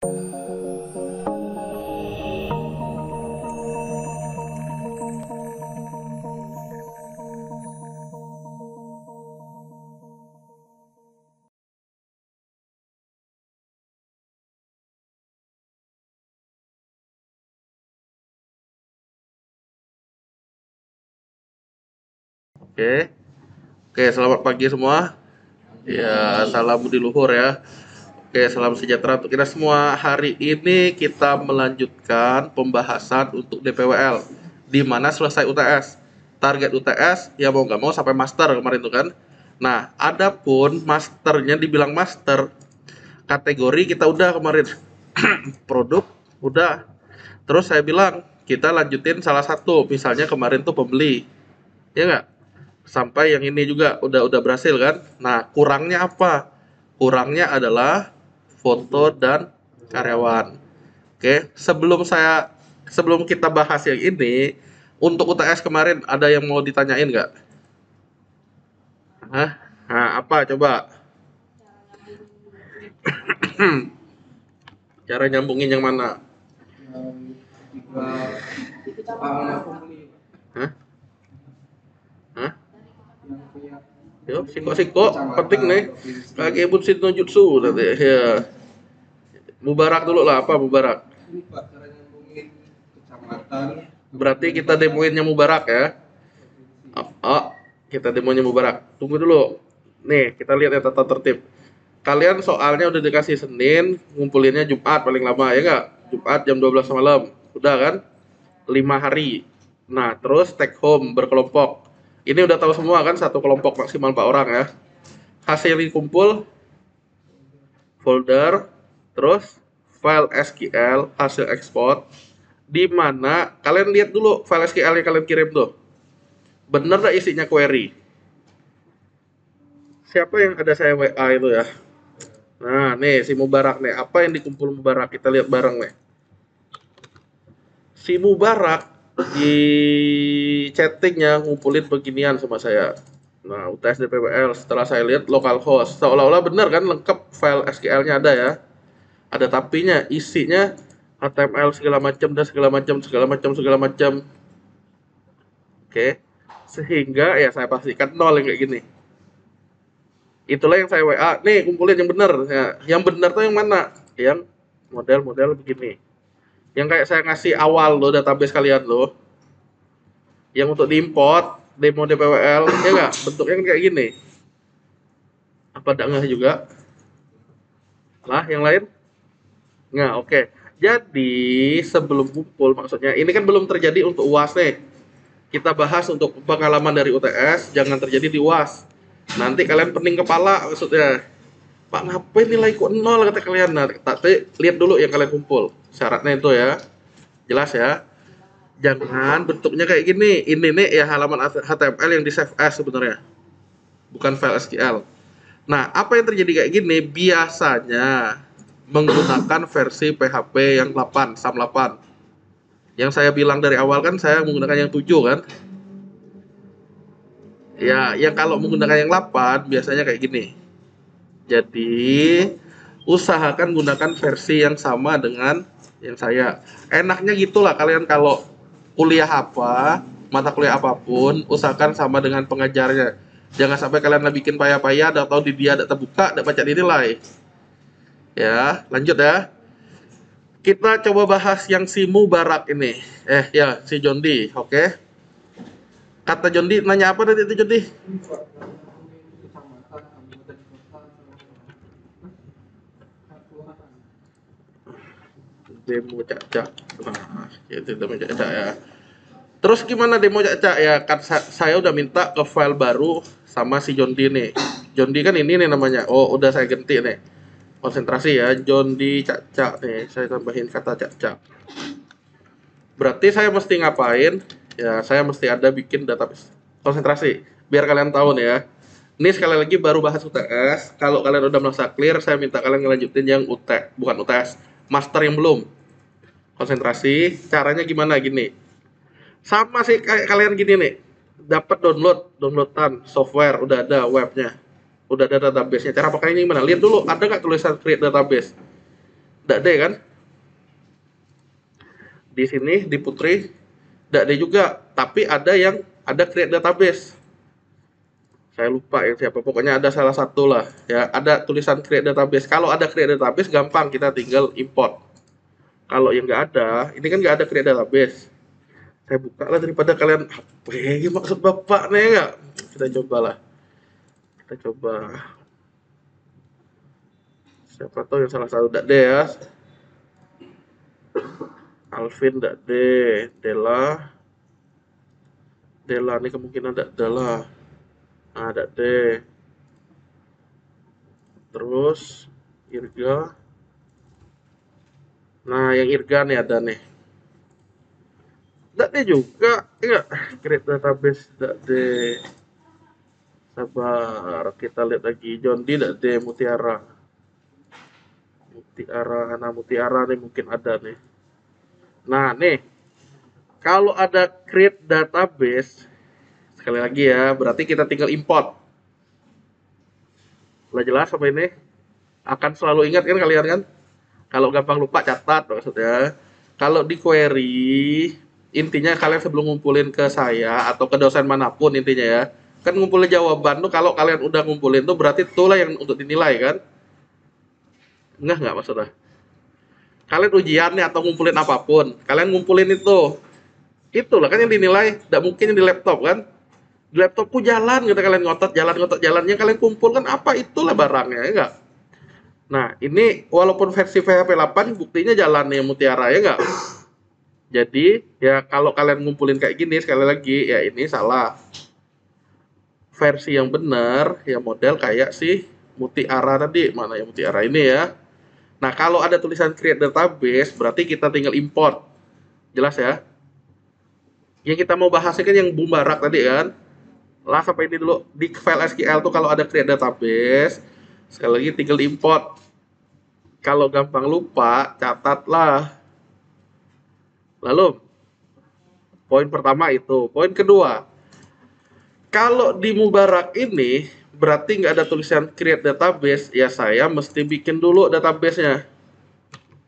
Oke, oke, selamat pagi semua. Ya, salam budi luhur ya. Oke, salam sejahtera untuk kita semua. Hari ini kita melanjutkan pembahasan untuk DPWL, di mana selesai UTS. Target UTS ya mau nggak mau sampai master kemarin itu kan. Nah, adapun masternya dibilang master, kategori kita udah kemarin, produk udah. Terus saya bilang kita lanjutin salah satu, misalnya kemarin tuh pembeli, ya nggak? Sampai yang ini juga udah berhasil kan. Nah, kurangnya apa? Kurangnya adalah foto dan karyawan. Oke, sebelum kita bahas yang ini, untuk UTS kemarin ada yang mau ditanyain nggak? Hah? Nah, apa coba? Cara nyambungin yang mana? Hah? Hah? Yo, siko-siko penting nih. Kaki Butsin no Jutsu nanti ya. Mubarak dulu lah, apa Mubarak? Berarti kita demoinnya Mubarak ya. Oh, kita demonya Mubarak. Tunggu dulu. Nih, kita lihat ya tata tertib. Kalian soalnya udah dikasih Senin, ngumpulinnya Jumat paling lama ya nggak? Jumat jam 12 malam. Udah kan? 5 hari. Nah, terus take home berkelompok. Ini udah tahu semua kan, satu kelompok maksimal 4 orang ya. Hasil dikumpul, folder, terus file SQL, hasil ekspor, di mana kalian lihat dulu file SQL yang kalian kirim tuh. Bener nggak isinya query? Siapa yang ada saya WA itu ya? Nah, nih si Mubarak nih. Apa yang dikumpul Mubarak? Kita lihat bareng nih. Si Mubarak di chattingnya ngumpulin beginian sama saya. Nah, UTS DPWL setelah saya lihat localhost. Seolah-olah bener kan lengkap file SQL-nya ada ya. Ada tapinya, isinya HTML segala macam dan segala macam segala macam segala macam. Oke. Sehingga ya saya pastikan nol yang kayak gini. Itulah yang saya WA. Nih, kumpulin yang benar. Ya, yang benar tuh yang mana? Yang model-model begini. Yang kayak saya ngasih awal loh database kalian loh. Yang untuk diimport demo DPWL, ya nggak? Bentuknya kan kayak gini. Apa enggak ngeh juga? Lah, yang lain? Nggak, oke. Jadi, sebelum kumpul maksudnya, ini kan belum terjadi untuk UAS nih. Kita bahas untuk pengalaman dari UTS, jangan terjadi di UAS. Nanti kalian pening kepala maksudnya. Pak, ngapain nilai kok nol kata kalian? Nah, tapi lihat dulu yang kalian kumpul. Syaratnya itu ya. Jelas ya. Jangan bentuknya kayak gini. Ini nih ya halaman HTML yang di save as sebenarnya. Bukan file SQL. Nah, apa yang terjadi kayak gini biasanya menggunakan versi PHP yang 8, SAM 8. Yang saya bilang dari awal kan saya menggunakan yang 7 kan. Ya, yang kalau menggunakan yang 8 biasanya kayak gini. Jadi, usahakan gunakan versi yang sama dengan yang saya. Enaknya gitulah kalian kalau kuliah apa, mata kuliah apapun, usahakan sama dengan pengajarnya. Jangan sampai kalian bikin payah-payah, atau di dia ada terbuka, ada baca dinilai. Ya, lanjut ya. Kita coba bahas yang si Mubarak ini. Ya, si Jondi, oke. Kata Jondi, nanya apa tadi itu Jondi? Demo cacak. Nah, itu demo cacak ya. Terus gimana demo cacak ya? Kan saya udah minta ke file baru sama si Jondi nih. Jondi kan ini nih namanya. Oh, udah saya ganti nih. Konsentrasi ya, Jondi cacak nih. Saya tambahin kata cacak. Berarti saya mesti ngapain? Ya, saya mesti ada bikin database. Konsentrasi. Biar kalian tahu nih ya. Ini sekali lagi baru bahas UTS. Kalau kalian udah merasa clear, saya minta kalian ngelanjutin yang bukan UTS, master yang belum. Konsentrasi. Caranya gimana gini? Sama sih kayak kalian gini nih. Dapat downloadan software, udah ada webnya. Udah ada database-nya. Cara pakainya gimana? Lihat dulu, ada nggak tulisan create database? Nggak D kan? Di sini di Putri nggak D juga, tapi ada yang ada create database. Saya lupa ya siapa, pokoknya ada salah satu lah ya, ada tulisan create database. Kalau ada create database gampang, kita tinggal import. Kalau yang nggak ada, ini kan nggak ada create database, saya buka lah daripada kalian apa ya maksud bapak nih, nggak, kita cobalah, kita coba, siapa tahu yang salah satu nggak D ya. Alvin nggak D, Della, Della ini kemungkinan nggak Della, nah nggak D, terus Irga. Nah, yang Irga nih ada nih. Nggak deh juga, enggak. Create database, nggak deh. Sabar, kita lihat lagi. John D, nggak deh. Mutiara. Mutiara, nah Mutiara nih mungkin ada nih. Nah, nih. Kalau ada create database, sekali lagi ya, berarti kita tinggal import. Udah jelas sampai ini? Akan selalu ingat kan kalian kan? Kalau gampang lupa catat maksudnya. Kalau di query, intinya kalian sebelum ngumpulin ke saya atau ke dosen manapun intinya ya. Kan ngumpulin jawaban tuh kalau kalian udah ngumpulin tuh berarti itulah yang untuk dinilai kan? Enggak maksudnya. Kalian ujian nih atau ngumpulin apapun, kalian ngumpulin itu. Itulah kan yang dinilai, tidak mungkin yang di laptop kan? Di laptopku jalan gitu kalian ngotot jalannya kalian kumpulkan apa itulah barangnya ya enggak? Nah, ini walaupun versi PHP 8 buktinya jalan nih Mutiara ya enggak? Jadi, ya kalau kalian ngumpulin kayak gini sekali lagi, ya ini salah. Versi yang benar ya model kayak si Mutiara tadi. Mana yang Mutiara ini ya? Nah, kalau ada tulisan create database berarti kita tinggal import. Jelas ya? Yang kita mau bahas ini kan yang Bumbarak tadi kan? Lah sampai ini dulu di file SQL tuh kalau ada create database sekali lagi tinggal import. Kalau gampang lupa, catatlah. Lalu, poin pertama itu. Poin kedua, kalau di Mubarak ini, berarti nggak ada tulisan create database, ya saya mesti bikin dulu database-nya.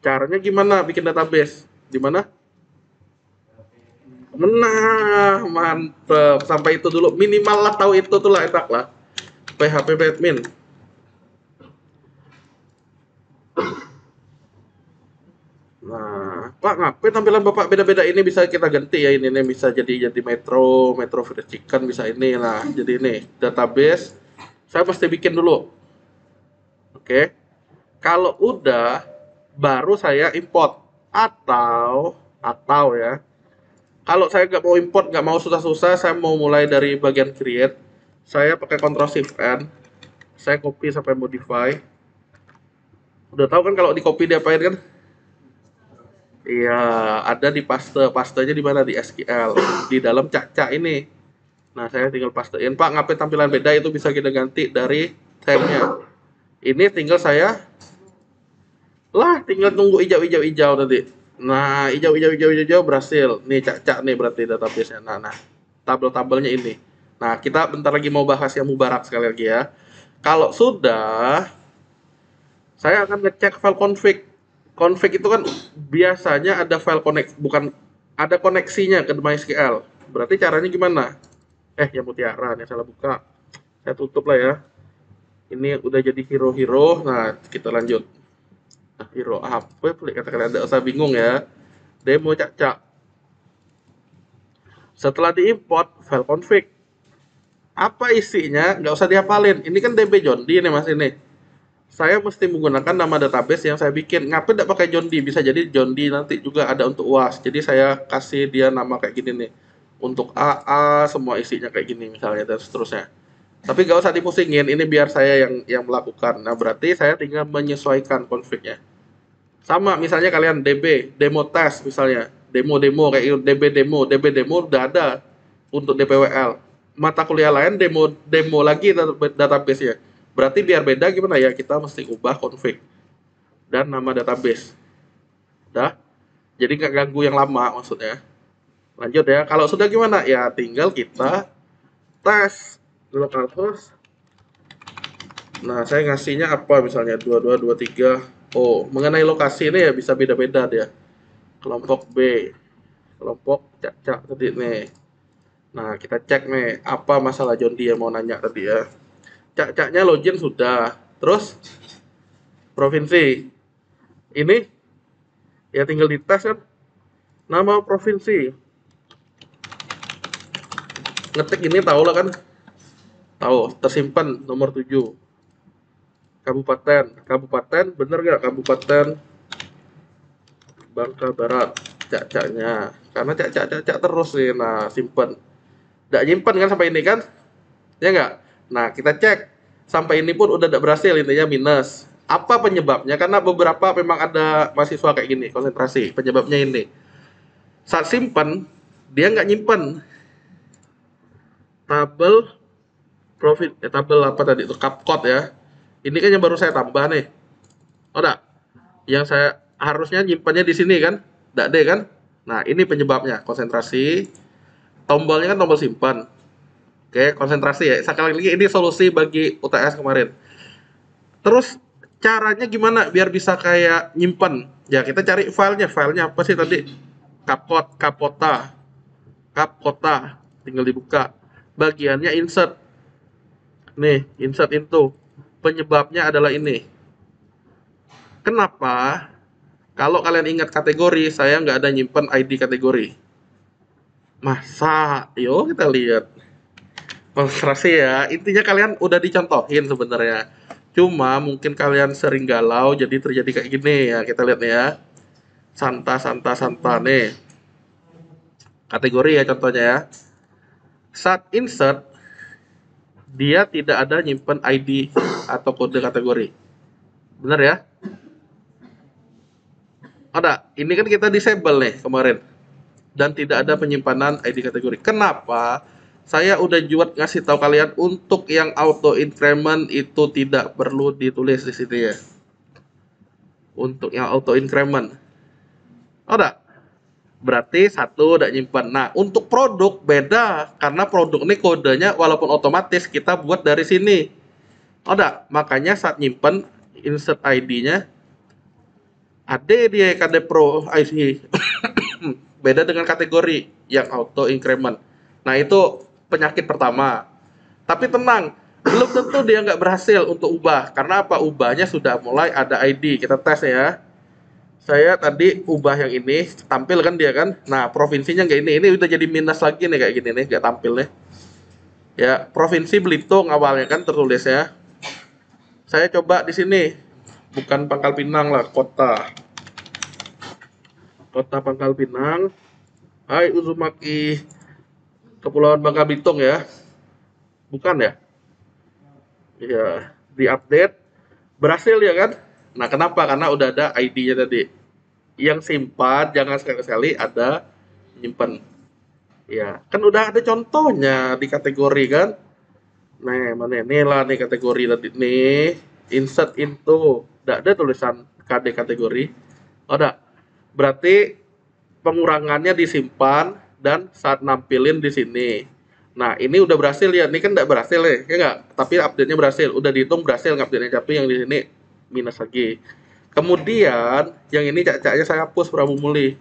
Caranya gimana bikin database? Di mana? Nah, mantep. Sampai itu dulu. Minimal lah tahu itu tuh lah, enak lah. PHP admin. Nah, Pak, ngapain tampilan Bapak beda-beda ini bisa kita ganti ya ini nih bisa jadi Metro Fried Chicken bisa ini lah. Jadi ini database saya mesti bikin dulu. Oke. Kalau udah baru saya import atau ya. Kalau saya nggak mau import, nggak mau susah-susah, saya mau mulai dari bagian create. Saya pakai Ctrl Shift N. Saya copy sampai modify. Udah tahu kan kalau di copy diapain kan? Iya, ada di paste. Pastenya di mana? Di SQL. Di dalam cak-cak ini. Nah, saya tinggal pastein. Pak, ngapain tampilan beda itu bisa kita ganti dari tab-nya. Ini tinggal saya tinggal tunggu hijau-hijau tadi. Nah, hijau berhasil. Nih cak-cak nih berarti database-nya. Nah, tabel-tabelnya ini. Nah, kita bentar lagi mau bahas yang Mubarak sekali lagi ya. Kalau sudah, saya akan ngecek file config. Config itu kan biasanya ada file connect, bukan ada koneksinya ke MySQL. Berarti caranya gimana? Ya Mutiara nih salah buka. Saya tutup lah ya. Ini udah jadi hero. Nah, kita lanjut. Nah, hero apa? Kata kalian tidak usah bingung ya. Demo cak-cak. Setelah diimport file config. Apa isinya? Nggak usah dihafalin. Ini kan DB John D nih mas ini. Saya mesti menggunakan nama database yang saya bikin. Ngapain tidak pakai John D? Bisa jadi John D nanti juga ada untuk UAS. Jadi saya kasih dia nama kayak gini nih. Untuk AA semua isinya kayak gini misalnya dan seterusnya. Tapi gak usah dipusingin, ini biar saya yang melakukan. Nah berarti saya tinggal menyesuaikan konfliknya. Sama misalnya kalian DB, demo test misalnya. Demo kayak DB demo udah ada untuk DPWL. Mata kuliah lain demo lagi database-nya. Berarti biar beda gimana ya, kita mesti ubah config dan nama database. Dah, jadi nggak ganggu yang lama maksudnya. Lanjut ya, kalau sudah gimana? Ya tinggal kita tes localhost. Nah, saya ngasihnya apa misalnya 2223 Oh, mengenai lokasi ini ya bisa beda-beda dia. Kelompok B, kelompok cak-cak tadi nih. Nah, kita cek nih, apa masalah John dia mau nanya tadi ya. Cak-caknya login sudah. Terus, provinsi. Ini, ya tinggal dites kan. Nama provinsi. Ngetik ini tahu lah kan. Tahu, tersimpan nomor 7. Kabupaten. Kabupaten, bener nggak? Kabupaten Bangka Barat. Cak-caknya. Karena cak-cak terus nih. Nah, simpen. Nggak nyimpen kan sampai ini kan? Ya nggak? Nah, kita cek. Sampai ini pun udah tidak berhasil, intinya minus. Apa penyebabnya? Karena beberapa memang ada mahasiswa kayak gini, konsentrasi. Penyebabnya ini. Saat simpen, dia nggak nyimpen. Tabel profit, tabel apa tadi itu? Capcode ya. Ini kan yang baru saya tambah nih. Oh, enggak? Yang saya harusnya nyimpannya di sini kan? Nggak deh kan? Nah, ini penyebabnya. Konsentrasi. Tombolnya kan tombol simpan. Oke, konsentrasi ya. Sekali lagi ini solusi bagi UTS kemarin. Terus caranya gimana biar bisa kayak nyimpen? Ya kita cari filenya. Filenya apa sih tadi? Kapkota. Tinggal dibuka. Bagiannya insert. Nih, insert into. Penyebabnya adalah ini. Kenapa? Kalau kalian ingat kategori, saya nggak ada nyimpen ID kategori. Masa? Yo kita lihat. Konsentrasi ya, intinya kalian udah dicontohin sebenarnya. Cuma mungkin kalian sering galau jadi terjadi kayak gini ya. Kita lihat nih ya. Santa nih. Kategori ya contohnya ya. Saat insert dia tidak ada nyimpen ID atau kode kategori. Benar ya? Ada. Ini kan kita disable nih kemarin. Dan tidak ada penyimpanan ID kategori. Kenapa? Saya udah buat ngasih tahu kalian untuk yang auto increment itu tidak perlu ditulis di situ ya. Untuk yang auto increment. Ada. Berarti satu udah nyimpan. Nah, untuk produk beda karena produk ini kodenya walaupun otomatis kita buat dari sini. Ada. Makanya saat nyimpan insert ID-nya ada dia KD Pro IC. Beda dengan kategori yang auto increment. Nah, itu penyakit pertama. Tapi tenang, belum tentu dia nggak berhasil untuk ubah. Karena apa? Ubahnya sudah mulai ada ID. Kita tes ya. Saya tadi ubah yang ini, tampil kan dia kan. Nah, provinsinya nggak ini. Ini udah jadi minus lagi nih kayak gini nih, nggak tampil nih. Ya, provinsi Belitung awalnya kan tertulis ya. Saya coba di sini. Bukan Pangkal Pinang lah, kota. Kota Pangkal Pinang. Hai Uzumaki. Kepulauan Bangka Belitung ya. Bukan ya? Ya, di-update. Berhasil ya kan? Nah, kenapa? Karena udah ada ID-nya tadi. Yang simpan, jangan sekali-kali ada nyimpen. Ya, kan udah ada contohnya di kategori kan? Nah, mana nih lah nih kategori tadi nih. Insert into. Nggak ada tulisan KD kategori. Oh, enggak. Berarti pengurangannya disimpan dan saat nampilin di sini. Nah, ini udah berhasil ya. Ini kan nggak berhasil ya nggak? Tapi update-nya berhasil. Udah dihitung berhasil update-nya, tapi yang di sini minus lagi. Kemudian yang ini cak-caknya saya hapus Prabu Muli.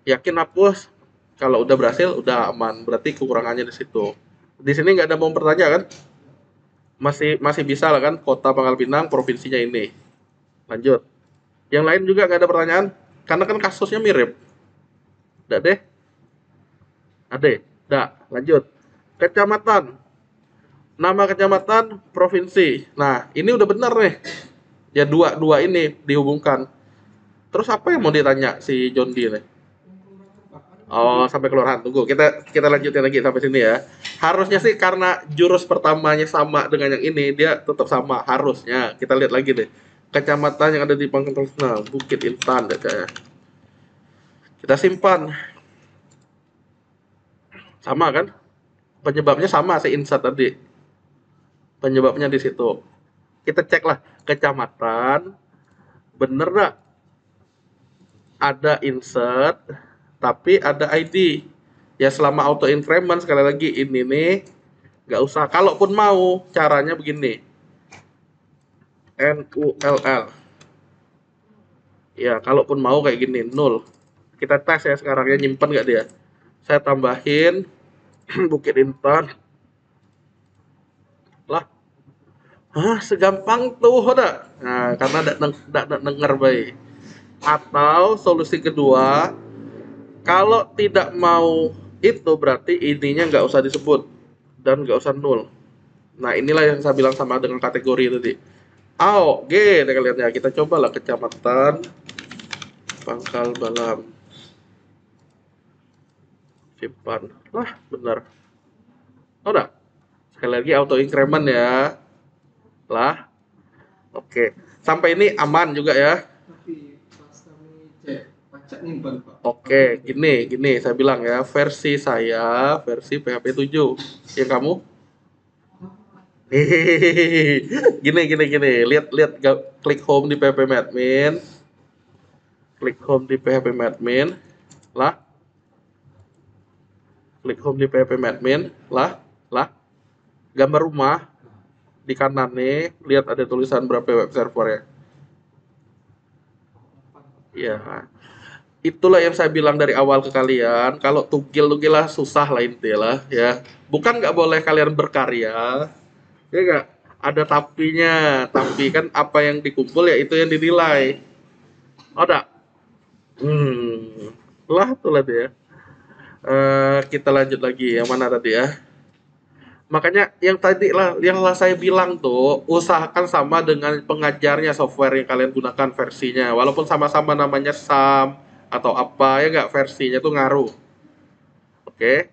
Yakin hapus? Kalau udah berhasil udah aman. Berarti kekurangannya di situ. Di sini nggak ada mau bertanya kan? Masih bisa lah kan? Kota Pangkal Pinang, provinsinya ini. Lanjut. Yang lain juga nggak ada pertanyaan? Karena kan kasusnya mirip. Udah deh. Ada. Udah. Lanjut. Kecamatan. Nama kecamatan, provinsi. Nah, ini udah benar nih. Ya dua ini dihubungkan. Terus apa yang mau ditanya si John D nih? Oh, sampai kelurahan. Tunggu, kita lanjutin lagi sampai sini ya. Harusnya sih karena jurus pertamanya sama dengan yang ini, dia tetap sama harusnya. Kita lihat lagi deh. Kecamatan yang ada di Pangkal Pinang, Bukit Intan ya. Kita simpan. Sama kan? Penyebabnya sama si insert tadi. Penyebabnya di situ. Kita cek lah kecamatan, bener nggak ada insert, tapi ada ID. Ya selama auto increment sekali lagi ini nih nggak usah. Kalaupun mau caranya begini, NULL Ya, kalaupun mau kayak gini, 0. Kita tes ya sekarang ya, nyimpen nggak dia. Saya tambahin Bukit Intan. Lah, segampang tuh udah. Nah, karena nggak denger baik. Atau solusi kedua, kalau tidak mau itu berarti ininya nggak usah disebut dan nggak usah 0. Nah, inilah yang saya bilang sama dengan kategori tadi. A, G, kalian ya. Kita cobalah Kecamatan Pangkal Balam. Simpan. Lah, benar. Oh, enggak. Sekali lagi auto increment ya. Lah. Oke. Sampai ini aman juga ya. Tapi pas kami cek pajak nyimpan Pak. Oke, gini saya bilang ya, versi saya versi PHP 7. Yang kamu? Hehehe. Gini. Lihat klik home di PHP admin. Klik home di PHP admin. Lah. Klik home di PHP admin. Lah. Gambar rumah di kanan nih, lihat ada tulisan berapa web servernya. Ya. Itulah yang saya bilang dari awal ke kalian, kalau tugil lah susah lah intilah ya. Bukan nggak boleh kalian berkarya, ya nggak. Ada tapinya, tapi kan apa yang dikumpul ya itu yang dinilai. Oh enggak? Lah tuh lah dia. Kita lanjut lagi, yang mana tadi ya? Makanya yang tadi lah saya bilang tuh, usahakan sama dengan pengajarnya software yang kalian gunakan versinya. Walaupun sama-sama namanya SAM atau apa ya nggak, versinya tuh ngaruh. Oke.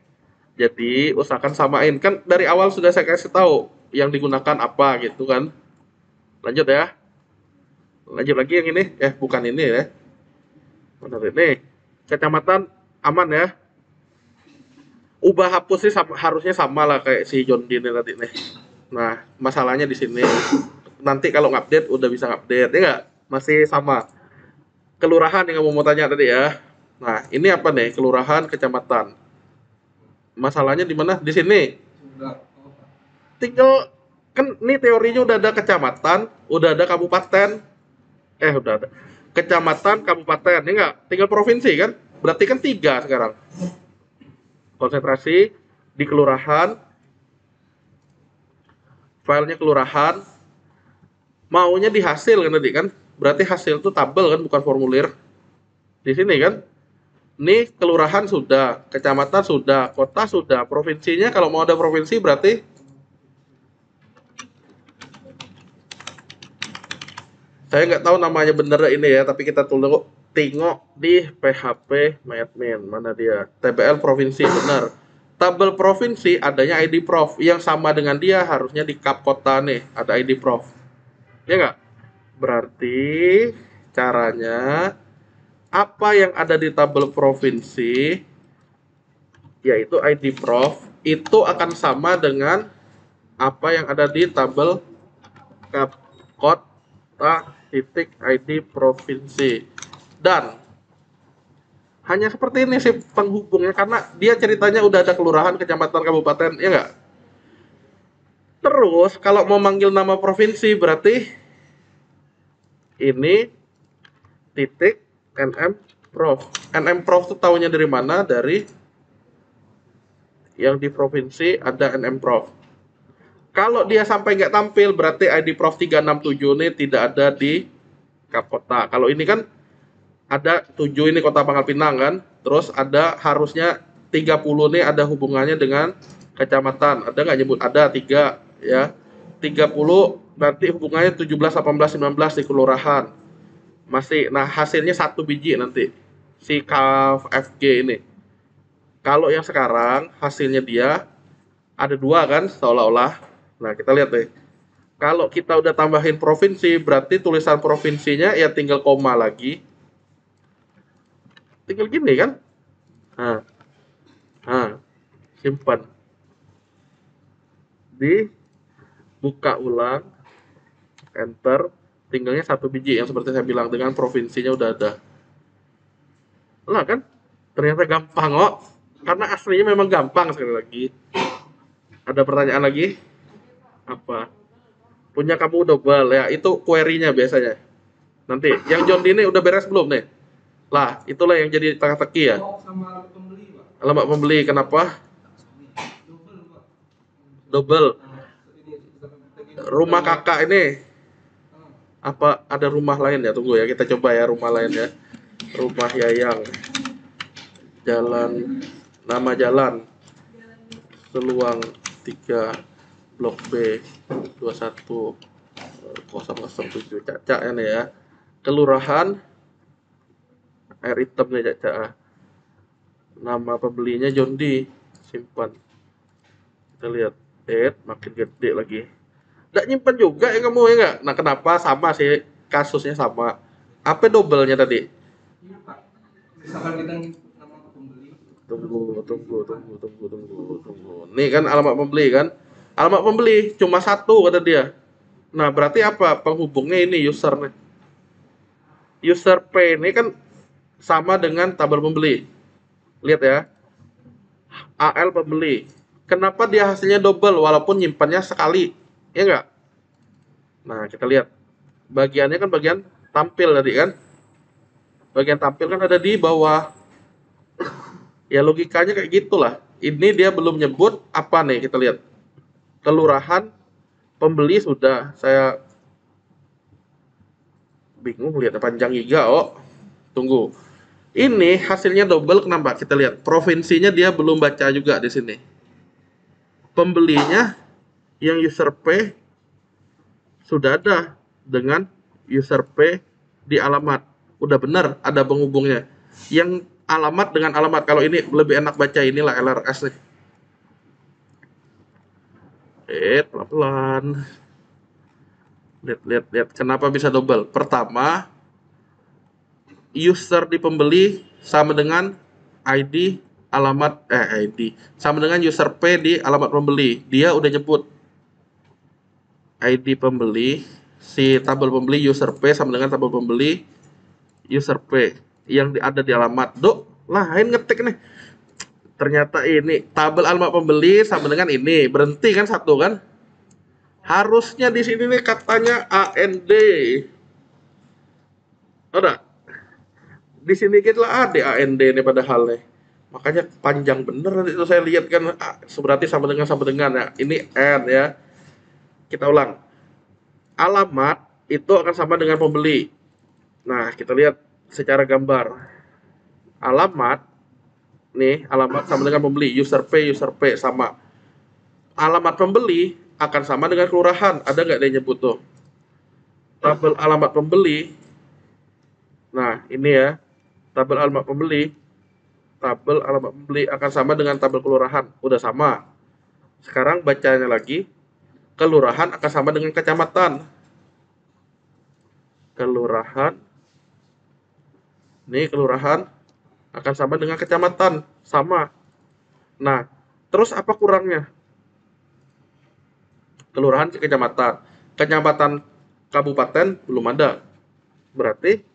Jadi usahakan samain. Kan dari awal sudah saya kasih tahu yang digunakan apa gitu kan. Lanjut ya. Lanjut lagi yang ini. Bukan ini ya. Mana ini? Kecamatan aman ya. Ubah hapus sih harusnya sama lah kayak si John Dean tadi nih. Nah, masalahnya di sini. Nanti kalau ngupdate udah bisa ngupdate ya nggak? Masih sama. Kelurahan yang kamu mau tanya tadi ya. Nah, ini apa nih? Kelurahan, kecamatan. Masalahnya di mana? Di sini. Sudah. Tinggal kan ini teorinya udah ada kecamatan, udah ada kabupaten. Udah ada. Kecamatan, kabupaten, ya nggak? Tinggal provinsi kan? Berarti kan 3 sekarang. Konsentrasi di kelurahan, filenya kelurahan, maunya di hasil kan tadi kan, berarti hasil itu tabel kan, bukan formulir. Di sini kan, ini kelurahan sudah, kecamatan sudah, kota sudah, provinsinya kalau mau ada provinsi berarti saya nggak tahu namanya bener ini ya, tapi kita tengok di PHP MyAdmin. Mana dia? TBL provinsi, benar. Tabel provinsi adanya ID Prof. Yang sama dengan dia harusnya di kap kota nih, ada ID Prof. Ya nggak? Berarti caranya apa yang ada di tabel provinsi, yaitu ID Prof, itu akan sama dengan apa yang ada di tabel kap kota titik ID provinsi. Dan hanya seperti ini sih penghubungnya, karena dia ceritanya udah ada kelurahan, kecamatan, kabupaten, ya nggak? Terus kalau mau manggil nama provinsi berarti ini titik NM Prof. NM Prof itu tahunya dari mana? Dari yang di provinsi ada NM Prof. Kalau dia sampai nggak tampil berarti ID Prof 367 ini tidak ada di kap kota. Kalau ini kan ada 7 ini kota Pangkal Pinang kan, terus ada harusnya 30 nih ada hubungannya dengan kecamatan, ada nggak nyebut? Ada 3 ya, 30 berarti hubungannya 17, 18, 19 di kelurahan masih. Nah hasilnya 1 biji nanti si KFG ini. Kalau yang sekarang hasilnya dia ada 2 kan seolah-olah. Nah kita lihat deh, kalau kita udah tambahin provinsi berarti tulisan provinsinya ya tinggal koma lagi, tinggal gini kan. Simpan, dibuka ulang, enter, tinggalnya 1 biji yang seperti saya bilang dengan provinsinya udah ada lah kan. Ternyata gampang kok, karena aslinya memang gampang. Sekali lagi, ada pertanyaan lagi apa? Punya kamu double ya, itu query-nya biasanya Nanti yang John D ini udah beres belum nih? Lah, itulah yang jadi teka-teki ya. Oh, sama pembeli, Pak. Alamat pembeli kenapa? Double, Pak. Double. Nah, ini Rumah kakak ini Ah, apa ada rumah lain ya? Tunggu ya, kita coba ya rumah lain ya. Rumah Yayang. Jalan nama jalan Seluang 3 Blok B 21007 Cacak ya nih ya. Kelurahan air hitam nih Cacak. Nama pembelinya John D. Simpan. Kita lihat. Makin gede lagi. Nggak nyimpan juga ya kamu ya nggak? Nah kenapa sama sih kasusnya sama? Apa double-nya tadi? iya, Pak. Misalkan kita ngikut nama pembeli. Tunggu. Nih kan alamat pembeli kan? Alamat pembeli cuma satu kata dia. Nah berarti apa? Penghubungnya ini usernya. User P ini kan sama dengan tabel pembeli. Lihat ya. AL pembeli. Kenapa dia hasilnya double walaupun nyimpannya sekali? Ya enggak? Nah, kita lihat. Bagiannya kan bagian tampil tadi kan? Bagian tampil kan ada di bawah. Ya logikanya kayak gitulah. Ini dia belum nyebut apa nih kita lihat. Kelurahan pembeli sudah. Saya bingung lihat panjang giga. Oh, tunggu. Ini hasilnya double kenapa? Kita lihat. Provinsinya dia belum baca juga di sini. Pembelinya yang user P sudah ada dengan user P di alamat. Udah benar ada penghubungnya. Yang alamat dengan alamat. Kalau ini lebih enak baca inilah LRS nih. Pelan-pelan. Lihat. Kenapa bisa double? Pertama, user di pembeli sama dengan ID ID sama dengan user P di alamat pembeli. Dia udah nyebut ID pembeli, si tabel pembeli user P sama dengan tabel pembeli user P yang ada di alamat. Lain ngetik nih. Ternyata ini tabel alamat pembeli sama dengan ini. Berhenti kan satu kan? Harusnya di sini nih katanya AND. Ada. Di sini kita ada AND nih padahal nih. Makanya panjang bener nanti itu saya lihat kan berarti sama dengan ya. Ini N ya. Kita ulang. Alamat itu akan sama dengan pembeli. Nah, kita lihat secara gambar. Alamat nih, alamat sama dengan pembeli, user P sama. Alamat pembeli akan sama dengan kelurahan. Ada nggak dia nyebut tuh? Tabel alamat pembeli. Nah, ini ya. Tabel alamat pembeli. Tabel alamat pembeli akan sama dengan tabel kelurahan. Udah sama. Sekarang bacanya lagi. Kelurahan akan sama dengan kecamatan. Kelurahan. Nih, kelurahan akan sama dengan kecamatan. Sama. Nah, terus apa kurangnya? Kelurahan ke kecamatan. Kecamatan kabupaten belum ada. Berarti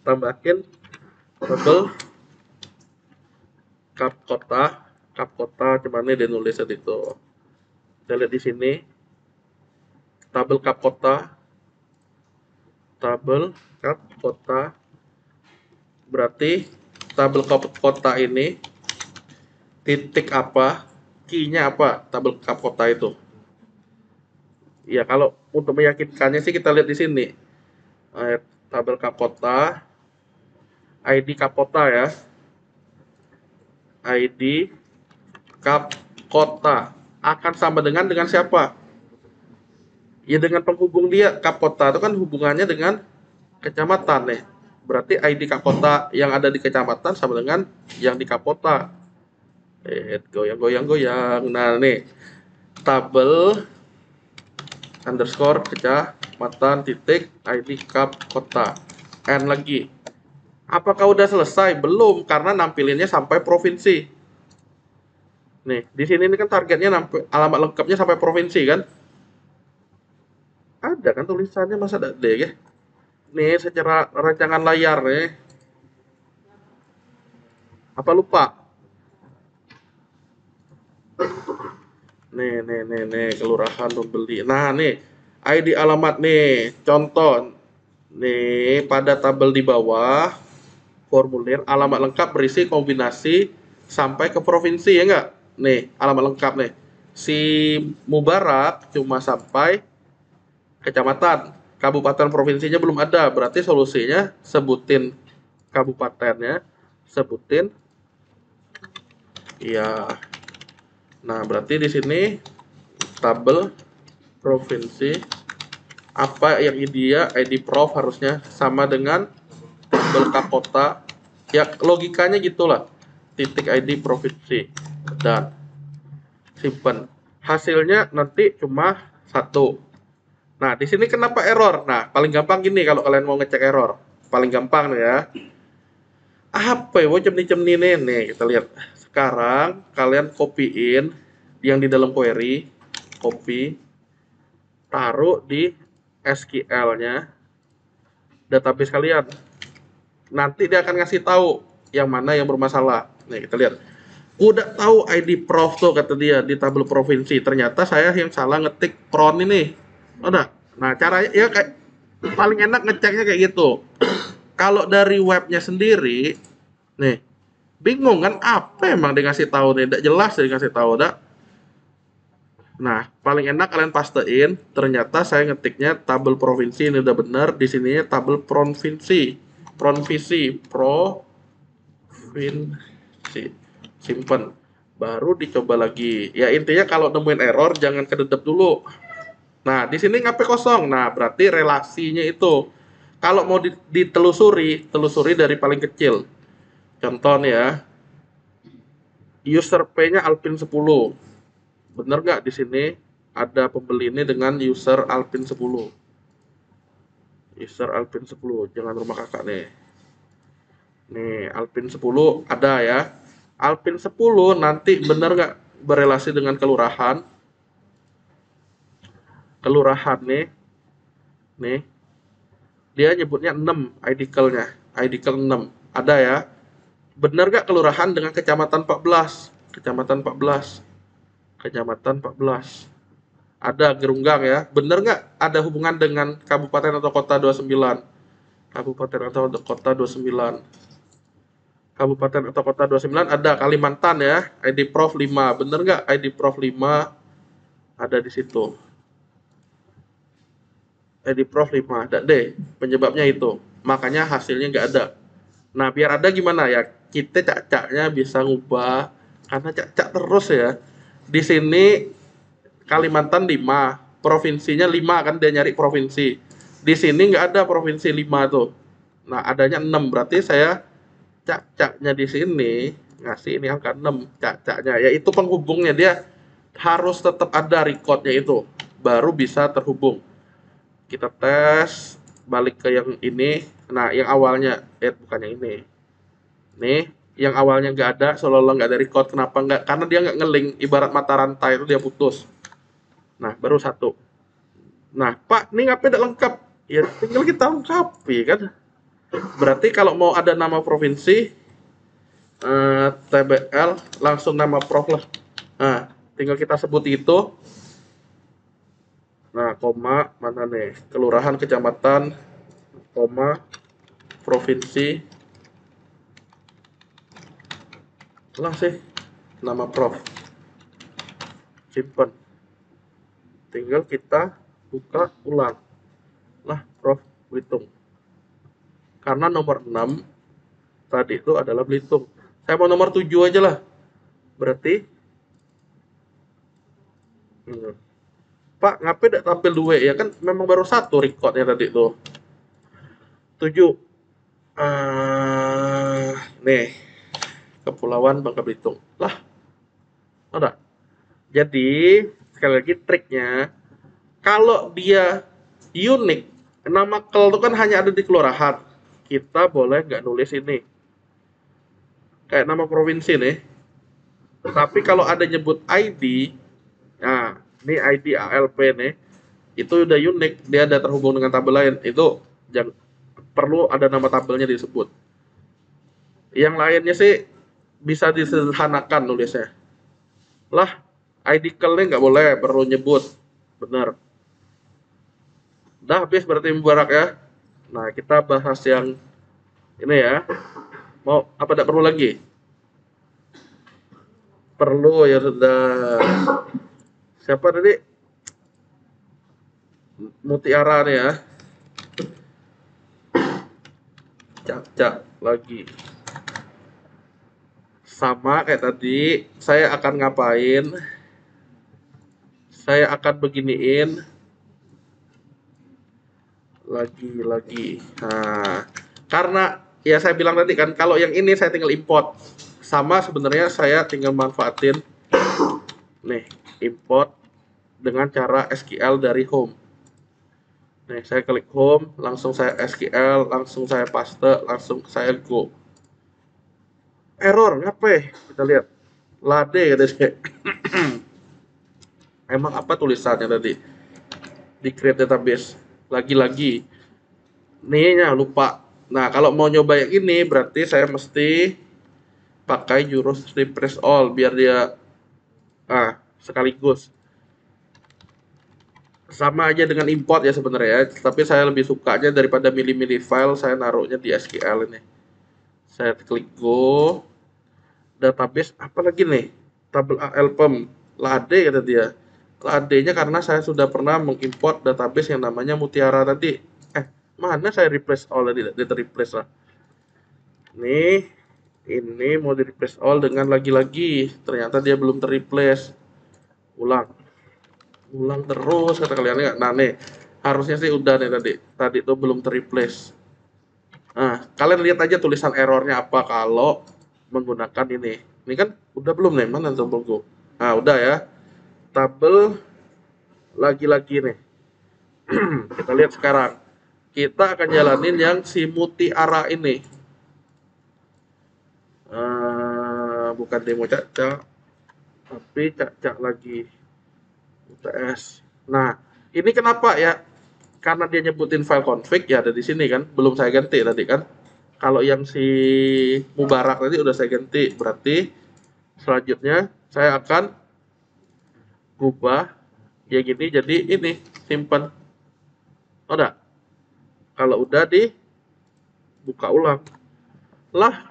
tambahin tabel kap kota cuman ini dia nulis itu. Kita lihat di sini tabel kap kota berarti tabel kap kota ini titik apa, key-nya apa tabel kap kota itu. Ya kalau untuk meyakinkannya sih kita lihat di sini. Tabel kap kota, ID kap kota ya. ID kap kota akan sama dengan siapa? Ya dengan penghubung dia. Kap kota itu kan hubungannya dengan kecamatan nih. Berarti ID kap kota yang ada di kecamatan sama dengan yang di kap kota. Goyang. Nah nih tabel underscore kecamatan titik ID kap kota. N lagi. Apakah udah selesai? Belum, karena nampilinnya sampai provinsi. Nih, di sini ini kan targetnya alamat lengkapnya sampai provinsi kan? Ada kan tulisannya masa ada D ya? Nih, secara rancangan layar nih. Apa lupa? Nih, kelurahan pembeli. Nah, nih, ID alamat nih, contoh. Nih, pada tabel di bawah, formulir alamat lengkap berisi kombinasi sampai ke provinsi, ya enggak? Nih, alamat lengkap nih. Si Mubarak cuma sampai kecamatan, kabupaten provinsinya belum ada. Berarti solusinya sebutin kabupatennya, sebutin ya. Nah, berarti di sini tabel provinsi apa yang dia ID Prof harusnya sama dengan tabel Kapota. Ya logikanya gitulah. Titik ID provinsi dan simpan. Hasilnya nanti cuma satu. Nah, di sini kenapa error? Nah, paling gampang gini kalau kalian mau ngecek error. Paling gampang nih ya. Apa ya? Cemni-cemni nih. Kita lihat. Sekarang kalian copyin yang di dalam query, copy, taruh di SQL-nya database kalian. Nanti dia akan ngasih tahu yang mana yang bermasalah. Nih, kita lihat. Udah tahu ID Prof tuh kata dia di tabel provinsi. Ternyata saya yang salah ngetik PRON ini. Udah. Nah, caranya ya kayak paling enak ngeceknya kayak gitu. Kalau dari webnya sendiri, nih, bingung kan apa emang dia ngasih tahu nih, tidak jelas dia ngasih tahu dah. Nah, paling enak kalian pastein, ternyata saya ngetiknya tabel provinsi ini udah benar, di sininya tabel provinsi. Provinsi. Simpen. Baru dicoba lagi. Ya intinya kalau nemuin error jangan kededep dulu. Nah, di sini ngapain kosong. Nah, berarti relasinya itu. Kalau mau ditelusuri, telusuri dari paling kecil. Contoh nih ya, user P-nya Alpin 10. Bener nggak di sini ada pembeli ini dengan user Alpin 10? User Alpin 10, jangan rumah kakak nih. Nih, Alpin 10 ada ya. Alpin 10 nanti bener nggak berelasi dengan kelurahan? Kelurahan nih, dia nyebutnya 6 IDKL-nya. IDKL 6. Ada ya. Bener nggak kelurahan dengan kecamatan 14? Kecamatan 14. Kecamatan 14. Ada Gerunggang ya. Bener nggak ada hubungan dengan kabupaten atau kota 29? Kabupaten atau kota 29. Kabupaten atau kota 29 ada Kalimantan ya. ID Prof 5. Bener nggak ID Prof 5 ada di situ? ID Prof 5 ada deh. Penyebabnya itu. Makanya hasilnya nggak ada. Nah, biar ada gimana ya? Kita cak-caknya bisa ngubah karena cak-cak terus ya. Di sini Kalimantan 5, provinsinya 5 kan dia nyari provinsi. Di sini nggak ada provinsi 5 tuh. Nah, adanya 6 berarti saya cak-caknya di sini ngasih ini angka 6 cak-caknya. Yaitu penghubungnya dia harus tetap ada recordnya itu baru bisa terhubung. Kita tes balik ke yang ini. Nah, yang awalnya bukan yang ini. Nih, yang awalnya nggak ada, seolah-olah nggak ada record. Kenapa nggak? Karena dia nggak ngeling. Ibarat mata rantai itu dia putus. Nah, baru satu. Nah, Pak, ini ngapain tidak lengkap? Ya, tinggal kita lengkapi kan. Berarti kalau mau ada nama provinsi, TBL, langsung nama prof lah. Nah, tinggal kita sebut itu. Nah, koma, mana nih? Kelurahan, kecamatan, koma, provinsi. Lah sih, nama prof. Simpen. Tinggal kita buka ulang. Lah, Prof Belitung. Karena nomor 6 tadi itu adalah Belitung. Saya mau nomor 7 aja lah. Berarti Pak, ngapain tidak tampil 2 ya kan memang baru satu recordnya tadi tuh. 7. Nih, Kepulauan Bangka Belitung. Lah, ada. Jadi, sekali lagi triknya, kalau dia unik, nama kel itu kan hanya ada di kelurahan. Kita boleh nggak nulis ini. Kayak nama provinsi nih. Tapi kalau ada nyebut ID, nah, ini ID ALP nih, itu udah unik, dia ada terhubung dengan tabel lain. Itu jangan perlu ada nama tabelnya disebut. Yang lainnya sih bisa disederhanakan nulisnya. Lah, ID call-nya nggak boleh, perlu nyebut. Bener. Udah habis berarti Mubarak ya. Nah, kita bahas yang ini ya. Mau apa tidak perlu lagi? Perlu ya sudah. Siapa tadi? Mutiara nih ya. Cak lagi. Sama kayak tadi, saya akan ngapain? Saya akan beginiin lagi. Nah, karena ya saya bilang tadi kan, kalau yang ini saya tinggal import. Sama sebenarnya saya tinggal manfaatin nih, import dengan cara SQL dari home. Nih, saya klik home, langsung saya SQL, langsung saya paste, langsung saya go. Error, ngapain? Kita lihat. Lade katanya. Emang apa tulisannya tadi? Di create database. Lagi-lagi. Nih-nya lupa. Nah, kalau mau nyoba yang ini, berarti saya mesti pakai jurus refresh all biar dia sekaligus. Sama aja dengan import ya sebenarnya, tapi saya lebih sukanya daripada milih-milih file, saya naruhnya di SQL ini. Saya klik go, database apa lagi nih? Tabel ALPEM, Lade kata dia. Lade-nya karena saya sudah pernah mengimport database yang namanya Mutiara tadi. Mana saya replace all tadi? Tidak replace lah. Nih, ini mau di replace all dengan lagi-lagi. Ternyata dia belum terreplace. Ulang terus kata kalian ya. Nah nih, harusnya sih udah nih tadi. Tadi itu belum terreplace. Nah, kalian lihat aja tulisan errornya apa kalau menggunakan ini. Ini kan udah belum nih, mana tabel go? Nah, udah ya. Tabel lagi-lagi nih. Kita lihat sekarang. Kita akan jalanin yang si Mutiara ini. Bukan demo Caca, tapi Caca lagi UTS. Nah, ini kenapa ya? Karena dia nyebutin file config ya ada di sini kan, belum saya ganti tadi kan. Kalau yang si Mubarak tadi udah saya ganti, berarti selanjutnya saya akan ubah ya gini jadi ini simpan. Udah. Kalau udah dibuka ulang. Lah,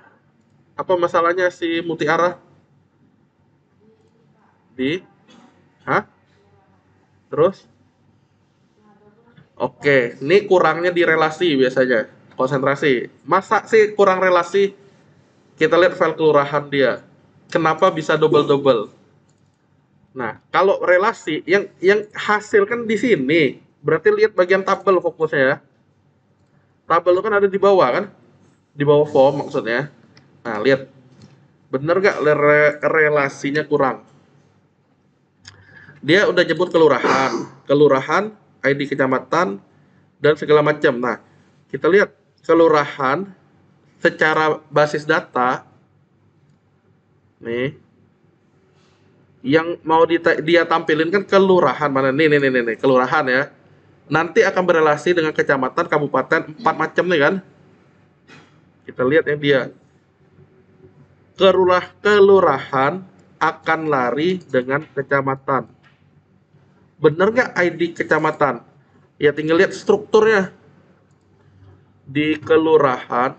apa masalahnya si Mutiara? Hah? Terus? Oke, ini kurangnya di relasi biasanya. Konsentrasi. Masa sih kurang relasi? Kita lihat file kelurahan dia. Kenapa bisa double-double? Nah, kalau relasi yang hasil kan di sini. Berarti lihat bagian tabel fokusnya ya. Tabel itu kan ada di bawah kan? Di bawah form maksudnya. Nah, lihat. Bener gak relasinya kurang? Dia udah nyebut kelurahan, ID kecamatan, dan segala macam. Nah, kita lihat kelurahan secara basis data nih yang mau dia tampilin kan kelurahan mana nih kelurahan ya. Nanti akan berelasi dengan kecamatan, kabupaten, 4 macam nih kan. Kita lihat yang dia kelurahan akan lari dengan kecamatan. Bener nggak ID kecamatan? Ya tinggal lihat strukturnya. Di kelurahan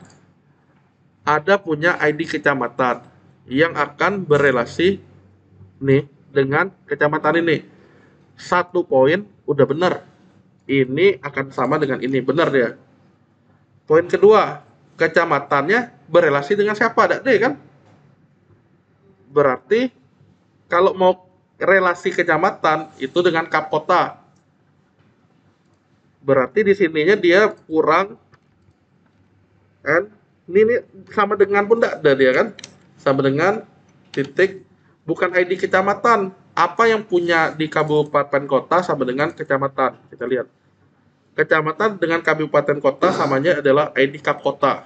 ada punya ID kecamatan yang akan berelasi nih dengan kecamatan ini. 1 poin udah bener. Ini akan sama dengan ini, bener dia. Poin kedua, kecamatannya berelasi dengan siapa? Ada deh kan? Berarti kalau mau relasi kecamatan itu dengan kapkota. Berarti di sininya dia kurang ini sama dengan pun enggak ada dia kan? Sama dengan titik bukan ID kecamatan. Apa yang punya di kabupaten kota sama dengan kecamatan. Kita lihat. Kecamatan dengan kabupaten kota samanya adalah ID Kap kota.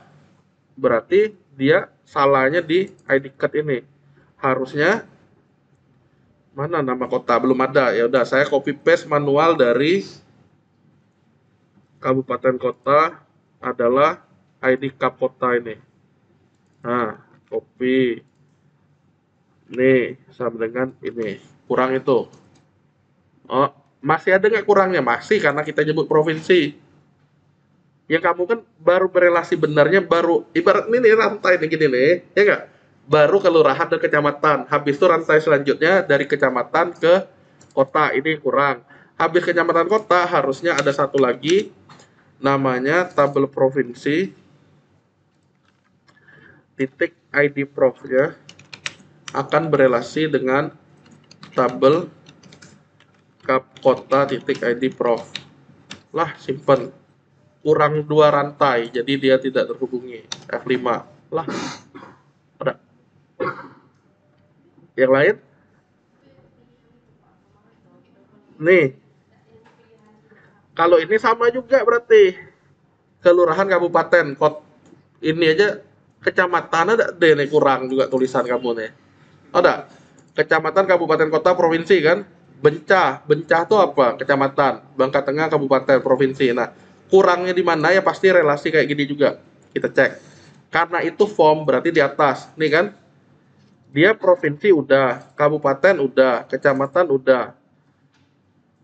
Berarti dia salahnya di ID card ini. Harusnya mana nama kota belum ada. Ya udah saya copy paste manual dari kabupaten kota adalah ID Kap kota ini. Nah, copy. Nih sama dengan ini. kurang itu. Oh, masih ada nggak kurangnya? Masih, karena kita nyebut provinsi. Yang kamu kan baru berelasi benarnya baru ibarat ini rantai nih gini nih, ya nggak? Baru kelurahan dan kecamatan. Habis itu rantai selanjutnya dari kecamatan ke kota, ini kurang. Habis kecamatan kota harusnya ada satu lagi namanya tabel provinsi titik ID Prof ya, akan berelasi dengan tabel kap kota titik ID Prof. Lah, simpen. Kurang 2 rantai, jadi dia tidak terhubungi. F5. Lah, ada. Yang lain? Nih, kalau ini sama juga berarti. Kelurahan kabupaten, ini aja kecamatan ada deh nih, kurang juga tulisan kamu nih. Ada. Kecamatan, kabupaten, kota, provinsi kan? Bencah. Bencah itu apa? Kecamatan. Bangka Tengah, kabupaten, provinsi. Nah, kurangnya di mana ya pasti relasi kayak gini juga. Kita cek. Karena itu form berarti di atas. Nih kan? Dia provinsi udah, kabupaten udah, kecamatan udah.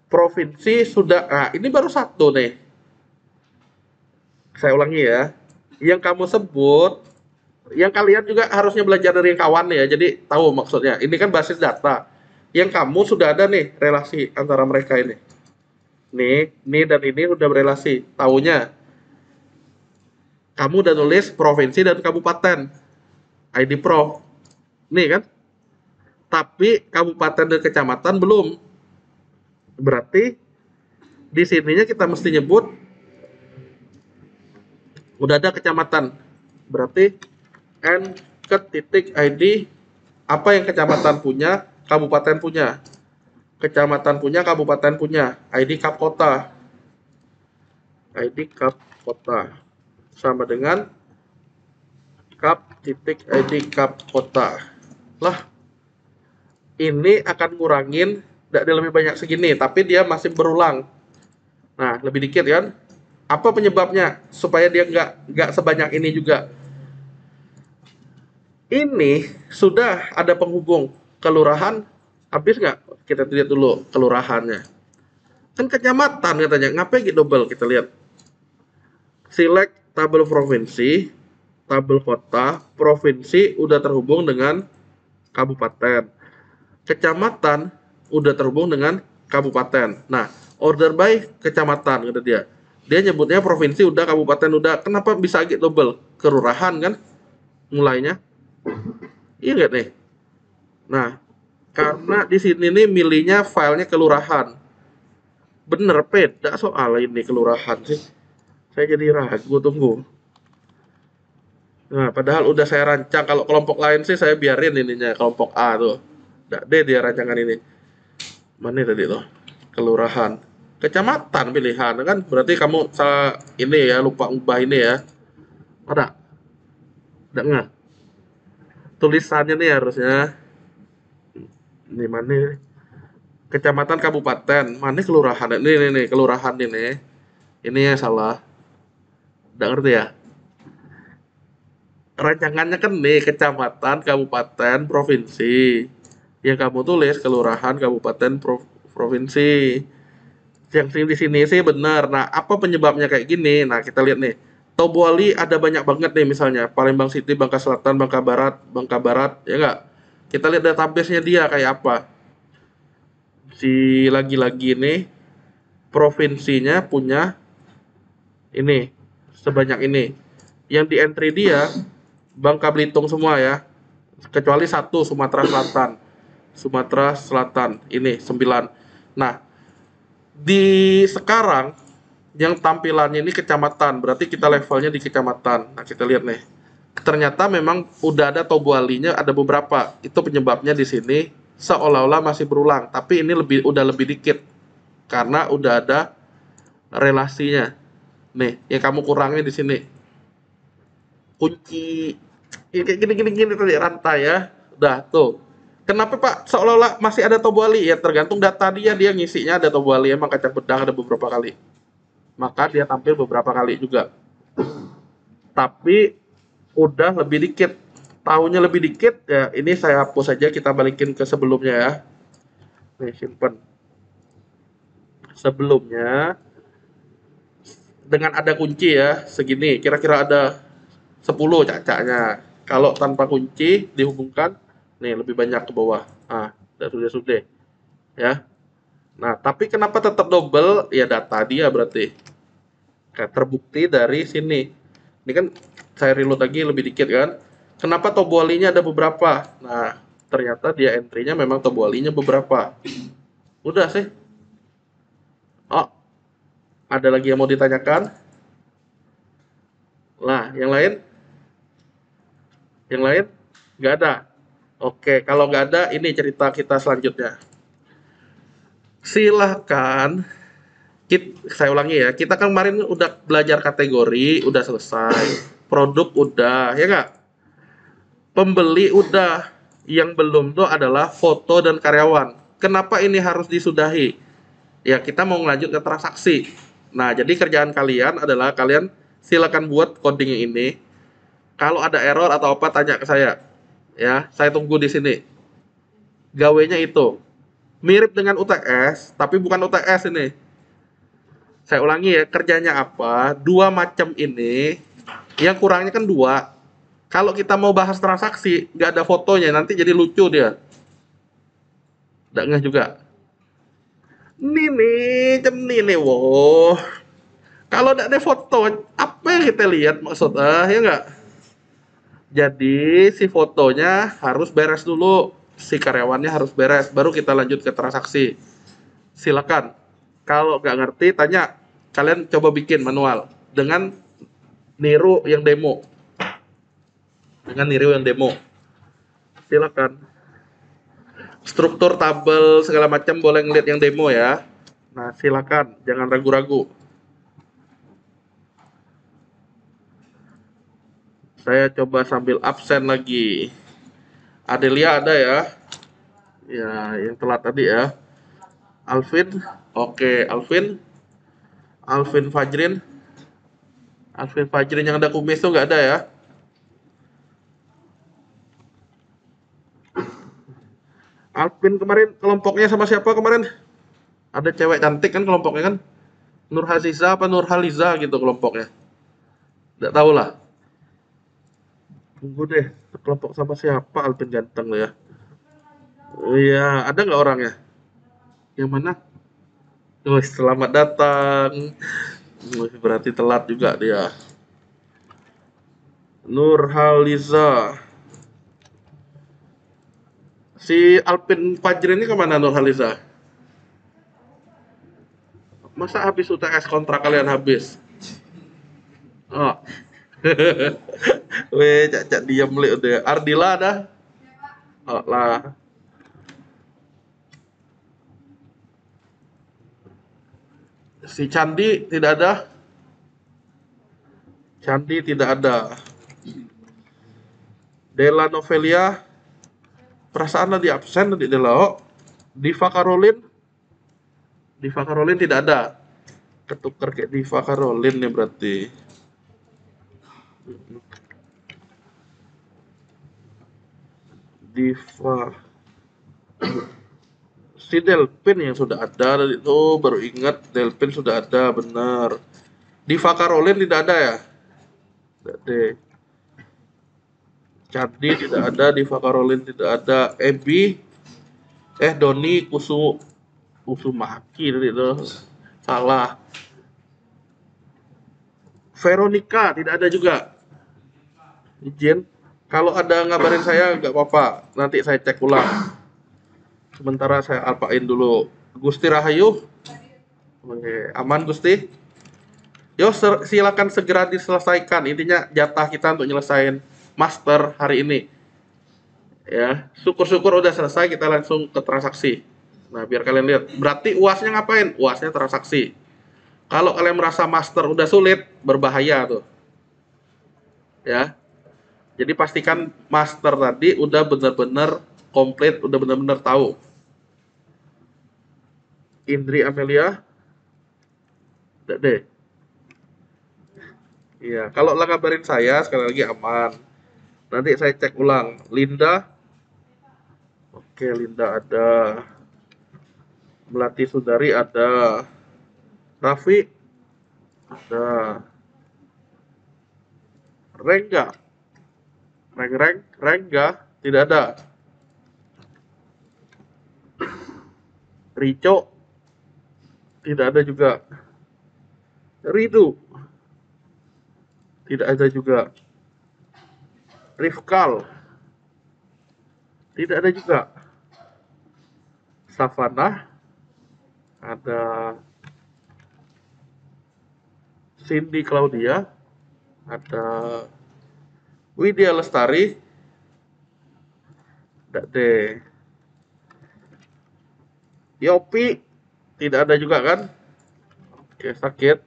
Provinsi sudah. Nah, ini baru satu nih. Saya ulangi ya. Yang kamu sebut, yang kalian juga harusnya belajar dari yang kawan ya. Jadi tahu maksudnya. Ini kan basis data. Yang kamu sudah ada nih relasi antara mereka ini. Nih dan ini udah berelasi. Taunya kamu udah nulis provinsi dan kabupaten. ID Pro. Nih kan? Tapi kabupaten dan kecamatan belum. Berarti di sininya kita mesti nyebut udah ada kecamatan. Berarti N ke titik ID apa yang kecamatan punya, kabupaten punya. Kecamatan punya, kabupaten punya. ID Kap Kota. ID Kap Kota. Sama dengan Kap titik ID Kap Kota. Lah, ini akan ngurangin, tidak lebih banyak segini, tapi dia masih berulang. Nah, lebih dikit kan? Apa penyebabnya? Supaya dia nggak sebanyak ini juga. Ini sudah ada penghubung kelurahan, habis nggak? Kita lihat dulu kelurahannya. Kan kecamatan katanya, ngapain gitu double? Kita lihat. Select tabel provinsi, tabel kota, provinsi udah terhubung dengan kabupaten. Kecamatan udah terhubung dengan kabupaten. Nah, order by kecamatan kata dia. Dia nyebutnya provinsi udah, kabupaten udah. Kenapa bisa gitu double? Kelurahan kan mulainya. Iya nggak nih? Nah, karena di sini nih milihnya filenya kelurahan. Bener beda soal ini kelurahan sih. Saya jadi ragu, tunggu. Nah, padahal udah saya rancang. Kalau kelompok lain sih saya biarin ininya kelompok A tuh. Nggak deh dia rancangan ini. Mana tadi tuh? Kelurahan. Kecamatan pilihan kan? Berarti kamu salah ini ya, lupa ubah ini ya. Ada? Ada nggak? Tulisannya nih harusnya. Ini mana? Kecamatan, kabupaten. Mana kelurahan? Ini kelurahan ini. Ini yang salah. Nggak ngerti ya? Rancangannya kan nih kecamatan, kabupaten, provinsi. Yang kamu tulis kelurahan, kabupaten, provinsi. Yang di sini sih benar. Nah, apa penyebabnya kayak gini? Nah, kita lihat nih. Tobuali ada banyak banget nih misalnya. Palembang City, Bangka Selatan, Bangka Barat, ya enggak? Kita lihat database-nya dia kayak apa. Si lagi-lagi nih provinsinya punya ini sebanyak ini. Yang di entry dia Bangka Belitung semua ya. Kecuali satu Sumatera Selatan. Sumatera Selatan ini 9. Nah, di sekarang yang tampilannya ini kecamatan, berarti kita levelnya di kecamatan. Nah, kita lihat nih. Ternyata memang udah ada tobualinya, ada beberapa. Itu penyebabnya di sini seolah-olah masih berulang, tapi ini udah lebih dikit karena udah ada relasinya. Nih, yang kamu kurangnya di sini. Kunci ini kayak gini tadi rantai ya. Udah tuh. Kenapa Pak seolah-olah masih ada tobuali? Ya tergantung data dia ngisinya ada tobuali, emang kacang pedang ada beberapa kali. Maka dia tampil beberapa kali juga. Tapi udah lebih dikit. Tahunya lebih dikit ya, ini saya hapus saja, kita balikin ke sebelumnya ya. Nih, simpen. Sebelumnya dengan ada kunci ya, segini, kira-kira ada 10 cacaknya. Kalau tanpa kunci dihubungkan, nih lebih banyak ke bawah. Ah, sudah ya. Nah, tapi kenapa tetap double? Ya data dia berarti. Kayak terbukti dari sini. Ini kan saya reload lagi lebih dikit kan. Kenapa tombolinya ada beberapa? Nah, ternyata dia entry-nya memang tombolinya beberapa. Udah sih. Oh, ada lagi yang mau ditanyakan? Lah, yang lain? Yang lain? Nggak ada. Oke, kalau nggak ada, ini cerita kita selanjutnya. Silahkan, saya ulangi ya, kita kan kemarin udah belajar kategori, udah selesai. Produk udah, ya nggak? Pembeli udah. Yang belum tuh adalah foto dan karyawan. Kenapa ini harus disudahi? Ya, kita mau lanjut ke transaksi. Nah, jadi kerjaan kalian adalah kalian silakan buat coding ini. Kalau ada error atau apa, tanya ke saya. Ya, saya tunggu di sini. Gawenya itu mirip dengan UTS, tapi bukan UTS ini. Saya ulangi ya, kerjanya apa? Dua macam ini, yang kurangnya kan dua. Kalau kita mau bahas transaksi, nggak ada fotonya, nanti jadi lucu dia. Nggak ngeh juga. Ini nih, jam ini nih, wow. Kalau nggak ada foto, apa yang kita lihat maksudnya, ya nggak? Jadi si fotonya harus beres dulu, si karyawannya harus beres, baru kita lanjut ke transaksi. Silakan. Kalau nggak ngerti, tanya. Kalian coba bikin manual dengan niru yang demo. Dengan niru yang demo. Silakan. Struktur tabel segala macam boleh ngeliat yang demo ya. Nah, silakan, jangan ragu-ragu. Saya coba sambil absen lagi. Adelia ada ya? Ya, yang telat tadi ya. Alvin, oke, Alvin, Alvin Fajrin, Alvin Fajrin yang ada kumis tuh nggak ada ya? Alvin kemarin kelompoknya sama siapa kemarin? Ada cewek cantik kan kelompoknya kan? Nur Haziza apa Nur Haliza gitu kelompoknya? Nggak tahu lah. Tunggu deh, kelompok sama siapa Alvin ganteng lo ya? Oh iya, ada nggak orangnya? Yang mana? Oh, selamat datang. Berarti telat juga dia. Nur Haliza. Si Alvin Fajri ini kemana Nur Haliza? Masa habis UTS kontrak kalian habis? Oh. Weh, cak diam li udah. Ardila ada? Oh lah. Si Candi tidak ada? Candi tidak ada. Della Novelia, perasaan di absen tadi Della. Oh. Diva Caroline tidak ada. Ketukar kayak Diva Caroline nih berarti. Diva. Si Delpin yang sudah ada tadi itu baru ingat Delpin sudah ada benar. Diva Caroline tidak ada ya? Tidak deh. Candi tidak ada, Diva Caroline tidak ada, Doni Kusumaki tadi itu salah. Veronica tidak ada juga. Izin. Kalau ada ngabarin saya nggak apa-apa. Nanti saya cek ulang. Sementara saya apain dulu. Gusti Rahayu. Oke, aman Gusti. Yo, silakan segera diselesaikan. Intinya jatah kita untuk nyelesain master hari ini. Ya, syukur-syukur udah selesai kita langsung ke transaksi. Nah, biar kalian lihat. Berarti UASnya ngapain? UASnya transaksi. Kalau kalian merasa master udah sulit, berbahaya tuh. Ya. Jadi pastikan master tadi udah benar-benar komplit, udah benar-benar tahu. Indri Amelia, udah deh. Iya, kalau lah kabarin saya sekali lagi aman. Nanti saya cek ulang. Linda, oke Linda ada. Melati Sundari ada. Raffi ada. Rengga. Rengga tidak ada. Rico tidak ada juga. Ridu tidak ada juga. Rifkal tidak ada juga. Savana ada. Cindy Claudia ada. Widya Lestari tidak deh. Yopi tidak ada juga kan? Oke, sakit.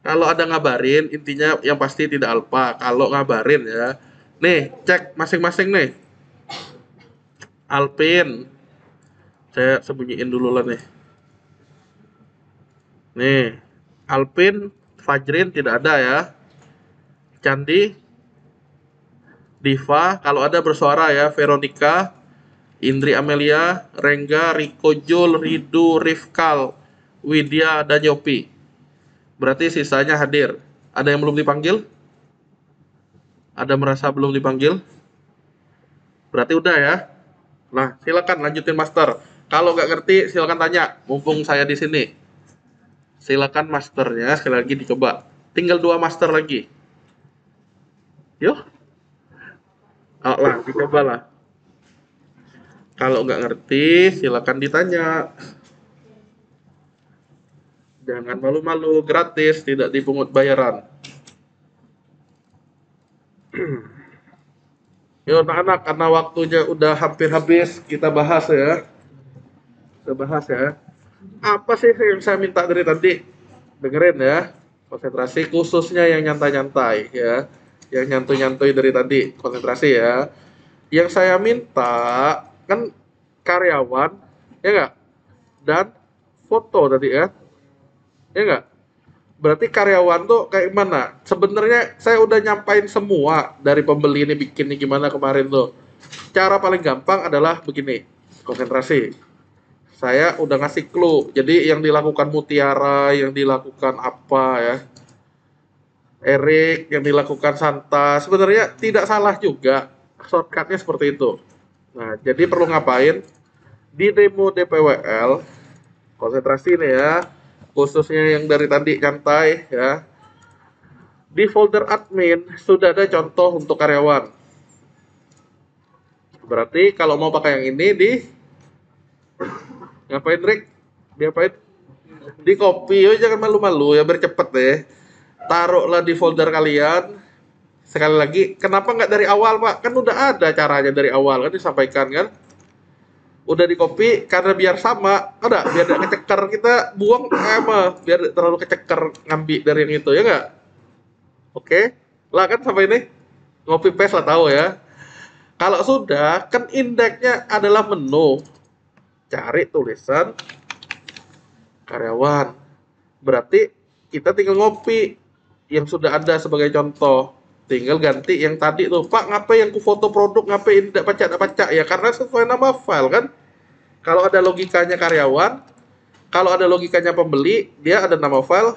Kalau ada ngabarin, intinya yang pasti tidak alpa. Kalau ngabarin ya. Nih, cek masing-masing nih. Alpin. Saya sembunyiin dulu lah nih. Nih, Alpin, Fajrin tidak ada ya. Candi, Diva, kalau ada bersuara ya. Veronica, Indri Amelia, Rengga, Riko Jul, Ridu, Rifkal, Widya, dan Yopi. Berarti sisanya hadir. Ada yang belum dipanggil? Ada merasa belum dipanggil? Berarti udah ya. Nah, silakan lanjutin master. Kalau nggak ngerti, silakan tanya. Mumpung saya di sini. Silakan masternya sekali lagi dicoba. Tinggal 2 master lagi. Yuk. Oh lah, dicoba lah. Kalau nggak ngerti, silakan ditanya. Jangan malu-malu, gratis, tidak dipungut bayaran. Yuk anak-anak, karena waktunya udah hampir habis, kita bahas ya. Kita bahas ya. Apa sih yang saya minta dari tadi? Dengerin ya. Konsentrasi khususnya yang nyantai-nyantai ya. Yang nyantuy-nyantuy dari tadi, konsentrasi ya. Yang saya minta kan karyawan, ya nggak? Dan foto tadi ya. Ya nggak? Berarti karyawan tuh kayak mana? Sebenarnya saya udah nyampain semua dari pembeli ini bikinnya gimana kemarin tuh. Cara paling gampang adalah begini, konsentrasi. Saya udah ngasih clue. Jadi yang dilakukan Mutiara, yang dilakukan apa ya, Erik, yang dilakukan Santa, sebenarnya tidak salah juga. Shortcutnya seperti itu. Nah, jadi perlu ngapain? Di demo DPWL, konsentrasi nih ya, khususnya yang dari tadi nyantai ya. Di folder admin sudah ada contoh untuk karyawan. Berarti kalau mau pakai yang ini di ngapain Rick? Diapain? Di copy, oh, jangan malu-malu ya, bercepet deh. Taruhlah di folder kalian. Sekali lagi, kenapa nggak dari awal Pak? Kan udah ada caranya dari awal kan disampaikan kan? Udah di copy karena biar sama, ada biar tidak keceker kita buang biar terlalu keceker ngambil dari yang itu ya nggak? Oke, lah kan sampai ini copy paste lah tahu ya. Kalau sudah kan indeksnya adalah menu, cari tulisan karyawan. Berarti kita tinggal ngopi yang sudah ada sebagai contoh. Tinggal ganti yang tadi tuh, Pak, ngapain yang ku foto produk, ngapain tidak pacak ya, karena sesuai nama file kan. Kalau ada logikanya karyawan, kalau ada logikanya pembeli, dia ada nama file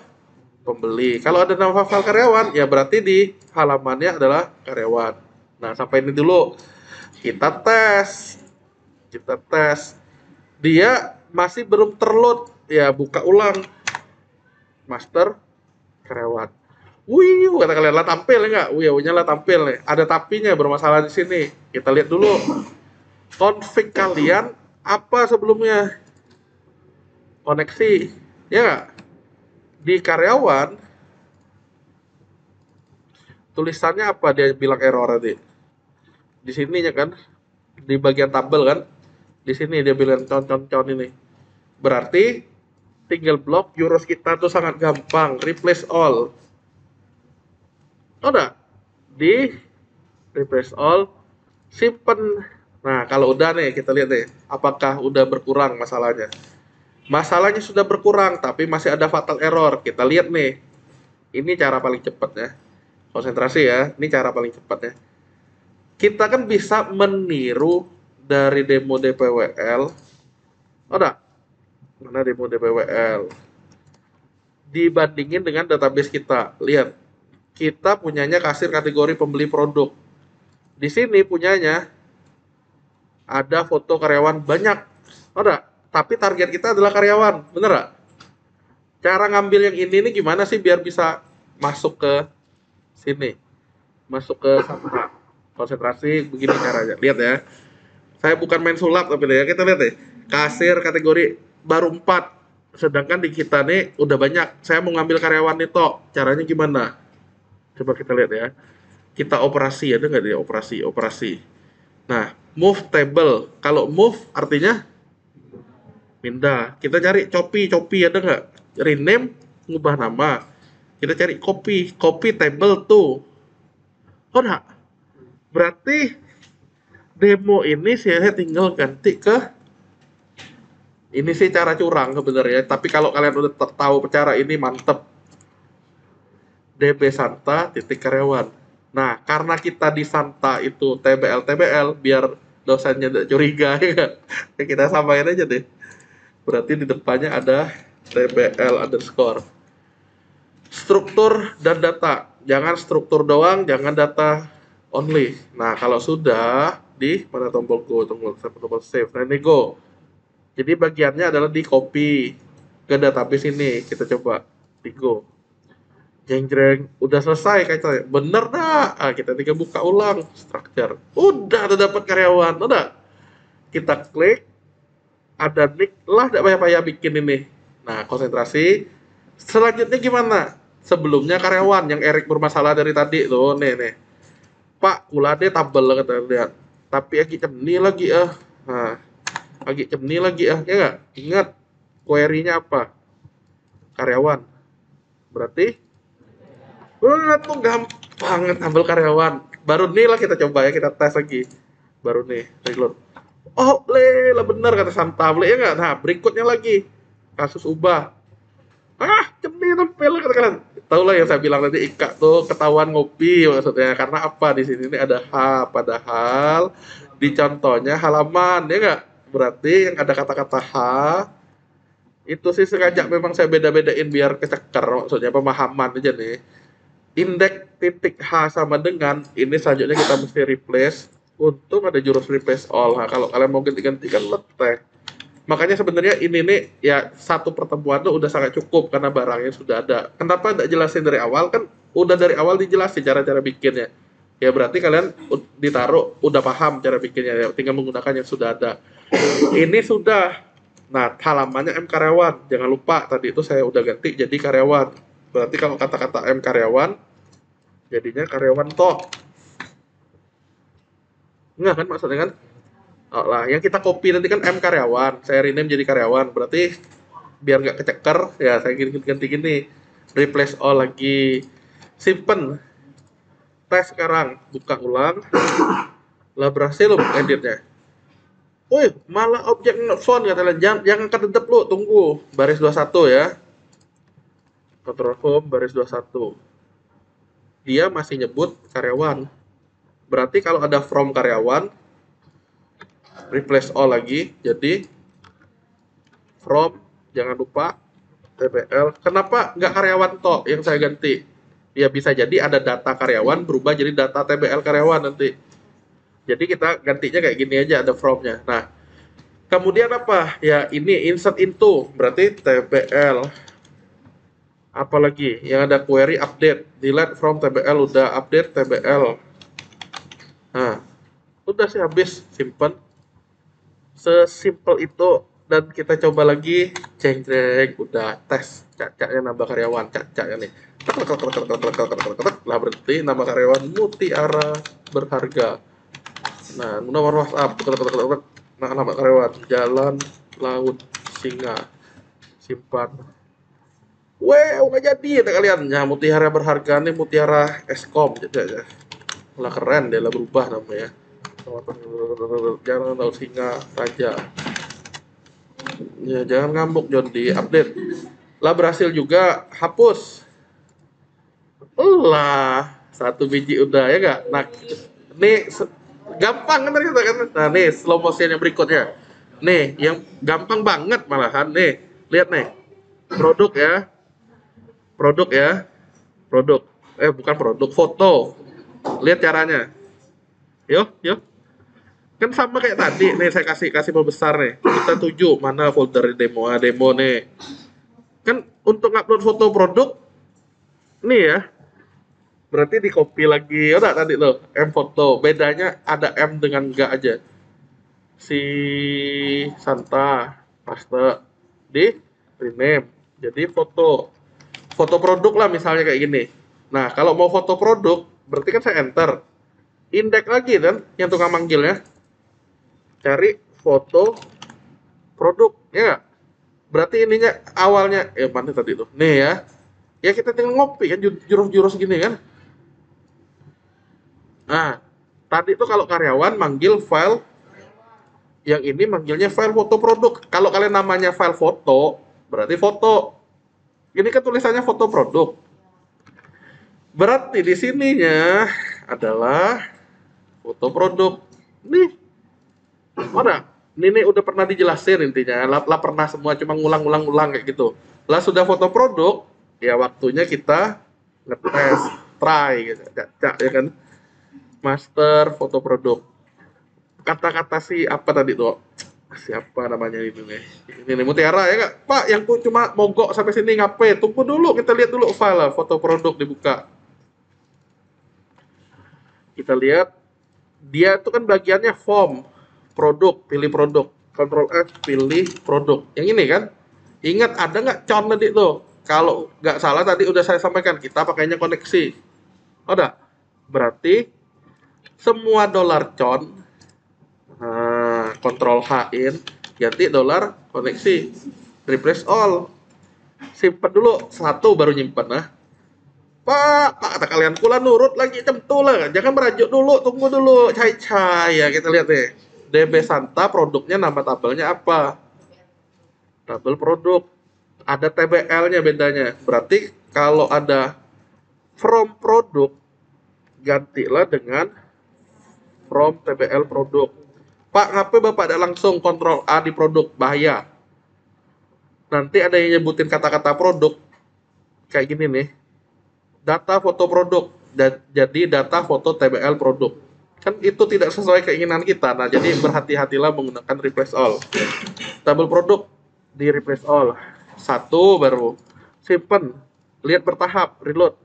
pembeli. Kalau ada nama file karyawan, ya berarti di halamannya adalah karyawan. Nah, sampai ini dulu. Kita tes. Kita tes. Dia masih belum terload, ya buka ulang. Master karyawan. Wih, kata kalian lah tampil ya nggak? Wih, lah tampil nih. Ada tapinya bermasalah di sini. Kita lihat dulu. Config kalian apa sebelumnya? Koneksi, ya nggak? Di karyawan, tulisannya apa dia bilang error tadi? Di sininya kan? Di bagian tabel kan? Di sini dia bilang con ini. Berarti tinggal blok euros kita tuh sangat gampang. Replace all. Udah di replace all, simpen. Nah, kalau udah nih kita lihat nih, apakah udah berkurang masalahnya? Masalahnya sudah berkurang, tapi masih ada fatal error. Kita lihat nih. Ini cara paling cepat ya. Konsentrasi ya. Ini cara paling cepat ya. Kita kan bisa meniru dari demo DPWL. Udah. Mana demo DPWL? Dibandingin dengan database kita. Lihat, kita punyanya kasir kategori pembeli produk. Di sini punyanya ada foto karyawan banyak. Ada, tapi target kita adalah karyawan. Bener gak? Cara ngambil yang ini nih gimana sih biar bisa masuk ke sini? Masuk ke Santa. Konsentrasi begini caranya. Lihat ya. Saya bukan main sulap tapi ya. Kita lihat deh. Kasir kategori baru 4. Sedangkan di kita nih udah banyak. Saya mau ngambil karyawan nih toh. Caranya gimana? Coba kita lihat ya. Kita operasi, ada nggak dia operasi. Nah, move table. Kalau move artinya pindah. Kita cari copy ada nggak? Rename, ngubah nama. Kita cari copy table tuh. Oh enggak? Berarti demo ini saya tinggal ganti ke ini sih cara curang sebenarnya. Tapi kalau kalian udah tahu cara ini mantep. DB Santa titik karyawan. Nah, karena kita di Santa itu TBL biar dosennya tidak curiga ya kan? Ya kita samain aja deh. Berarti di depannya ada TBL underscore. Struktur dan data. Jangan struktur doang, jangan data only. Nah, kalau sudah di mana tombol go, tombol save. Nah, ini go. Jadi bagiannya adalah di copy ke database ini. Kita coba di go. Jeng udah selesai kayaknya. Bener dah. Kita tinggal buka ulang structure. Udah dapat karyawan, udah. Kita klik, ada nick lah, tidak payah-payah bikin ini. Nah, konsentrasi. Selanjutnya gimana? Sebelumnya karyawan yang Erik bermasalah dari tadi tuh, nih. Pak, kulade tabel kata lihat. Tapi lagi cemni lagi Nah, lagi cemni lagi ya nggak? Ingat query-nya apa? Karyawan. Berarti tuh gampang ngambil karyawan. Baru nih lah kita coba ya, kita tes lagi. Baru nih, reload. Oh, lah bener kata Santa, ya nggak? Nah, berikutnya lagi. Kasus ubah. Cemil tempel kata kalian. Tahu lah yang saya bilang tadi Ika tuh ketahuan ngopi maksudnya. Karena apa di sini ini ada H, padahal di contohnya halaman ya nggak? Berarti yang ada kata-kata H itu sih sengaja memang saya beda-bedain biar keceker maksudnya pemahaman aja nih. Indeks titik H sama dengan ini selanjutnya kita mesti replace. Untung ada jurus replace all. Nah, kalau kalian mau ganti-gantikan leteh. Makanya sebenarnya ini nih ya satu pertemuan tuh udah sangat cukup karena barangnya sudah ada. Kenapa tidak jelasin dari awal? Kan udah dari awal dijelasin cara-cara bikinnya. Ya berarti kalian ditaruh udah paham cara bikinnya ya, tinggal menggunakan yang sudah ada. Ini sudah. Nah, halamannya M karyawan. Jangan lupa tadi itu saya udah ganti jadi karyawan. Berarti kalau kata-kata M karyawan jadinya karyawan toh. Enggak kan maksudnya kan? Oh lah, yang kita copy nanti kan M karyawan, saya rename jadi karyawan. Berarti biar nggak keceker, ya saya ganti gini. Replace all lagi. Simpen. Tes sekarang, buka ulang. Lah berhasil loh editnya. Wih, malah objek font katanya. Jangan kededep lu, tunggu. Baris 21 ya. Control home baris 21. Dia masih nyebut karyawan. Berarti kalau ada from karyawan, replace all lagi, jadi from, jangan lupa TPL. Kenapa nggak karyawan toh yang saya ganti? Ya bisa jadi ada data karyawan berubah jadi data TBL karyawan nanti. Jadi kita gantinya kayak gini aja, ada from-nya. Nah, kemudian apa? Ya ini insert into, berarti TBL. Apalagi yang ada query update, delete from TBL, udah update TBL. Nah, udah sih habis, simpen. Sesimpel itu. Dan kita coba lagi, jeng udah tes, cacaknya nambah karyawan, cacaknya nih, lah berhenti, nama karyawan Mutiara Berharga. Nah, nomor WhatsApp, nah nama karyawan Jalan Laut Singa, simpan. Nggak jadi ya kalian, ya Mutiara Berharga nih Mutiara Eskom, jadi lah keren dia lah berubah namanya. Jalan Laut Singa Raja. Ya jangan ngambuk John, di update. Lah berhasil juga, hapus. Lah, satu biji udah ya gak? Nah, nih gampang kan kita kan. Nah, nih slow motion yang berikutnya. Nih, yang gampang banget malahan nih. Lihat nih, produk ya, produk ya, produk. Bukan produk, foto. Lihat caranya. Yuk, yuk. Kan sama kayak tadi nih, saya kasih kasih pembesar nih. Kita tuju mana folder demo, demo nih. Kan untuk upload foto produk nih ya, berarti di copy lagi. Udah tadi loh, M foto. Bedanya ada M dengan enggak aja. Si Santa paste di rename. Jadi foto. Foto produk lah misalnya kayak gini. Nah, kalau mau foto produk, berarti kan saya enter. Indeks lagi kan yang tukang manggilnya. Cari foto produk, ya nggak? Berarti ininya awalnya, mana tadi tuh? Nih ya. Ya kita tinggal ngopi kan, jurus-jurus gini kan. Nah, tadi tuh kalau karyawan manggil file, yang ini manggilnya file foto produk. Kalau kalian namanya file foto, berarti foto. Ini kan tulisannya foto produk. Berarti di sininya adalah foto produk. Nih, mana? Ini udah pernah dijelasin intinya. Lah pernah semua, cuma ngulang-ngulang-ngulang kayak gitu. Lah sudah foto produk, ya waktunya kita ngetes, try gitu. Ya kan? Master foto produk. Kata-kata si apa tadi tuh? Siapa namanya ini nih? Ini nih Mutiara ya nggak? Pak, yang cuma mogok sampai sini ngapain? Tunggu dulu, kita lihat dulu file foto produk dibuka. Kita lihat dia itu kan bagiannya form, produk, pilih produk, Ctrl F, pilih produk. Yang ini kan? Ingat ada nggak con tadi tuh? Kalau nggak salah tadi udah saya sampaikan, kita pakainya koneksi. Udah, berarti semua dolar con, nah, Ctrl H in, ganti dolar koneksi, refresh all, simpan dulu satu baru nyimpan. Nah, Pak, kata kalian pula nurut lagi tentu lah, jangan merajuk dulu, tunggu dulu, cai ya kita lihat deh. DB Santa produknya nama tabelnya apa? Tabel produk. Ada TBL-nya bedanya. Berarti kalau ada from produk, gantilah dengan from TBL produk. Pak, ngapain Bapak ada langsung kontrol A di produk? Bahaya. Nanti ada yang nyebutin kata-kata produk. Kayak gini nih. Data foto produk. Jadi data foto TBL produk. Kan itu tidak sesuai keinginan kita. Nah, jadi berhati-hatilah menggunakan replace all. Tabel produk di replace all. Satu baru. Simpen. Lihat bertahap. Reload.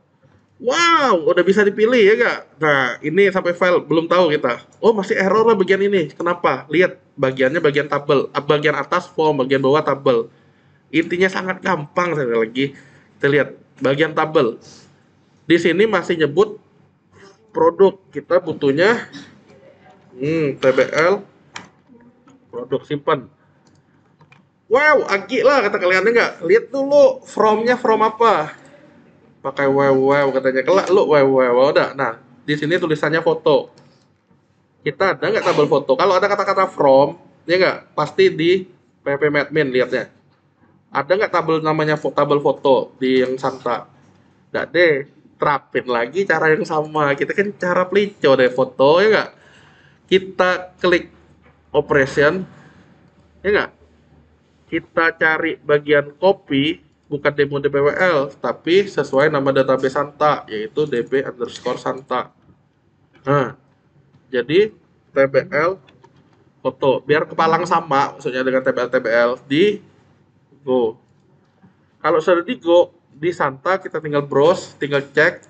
Wow, udah bisa dipilih ya nggak? Nah, ini sampai file belum tahu kita. Oh, masih error lah bagian ini. Kenapa? Lihat bagiannya bagian tabel. Bagian atas form, bagian bawah tabel. Intinya sangat gampang sekali lagi. Kita lihat bagian tabel. Di sini masih nyebut produk. Kita butuhnya TBL produk simpan. Wow, agi lah kata kalian nggak? Lihat dulu from-nya from apa? Pakai wow katanya. Kelak lu wow udah. Nah, di sini tulisannya foto. Kita ada nggak tabel foto? Kalau ada kata-kata from, ya nggak? Pasti di ppmadmin lihatnya. Ada nggak tabel namanya tabel foto di yang Santa? Nggak deh. Terapin lagi cara yang sama. Kita kan cara pelico deh foto, ya nggak? Kita klik operation, ya nggak? Kita cari bagian copy, bukan demo DPWL, tapi sesuai nama database Santa, yaitu db_santa. Nah, jadi TBL foto, biar kepalang sama, maksudnya dengan TBL di Go. Kalau sudah di Go, di Santa kita tinggal browse, tinggal cek.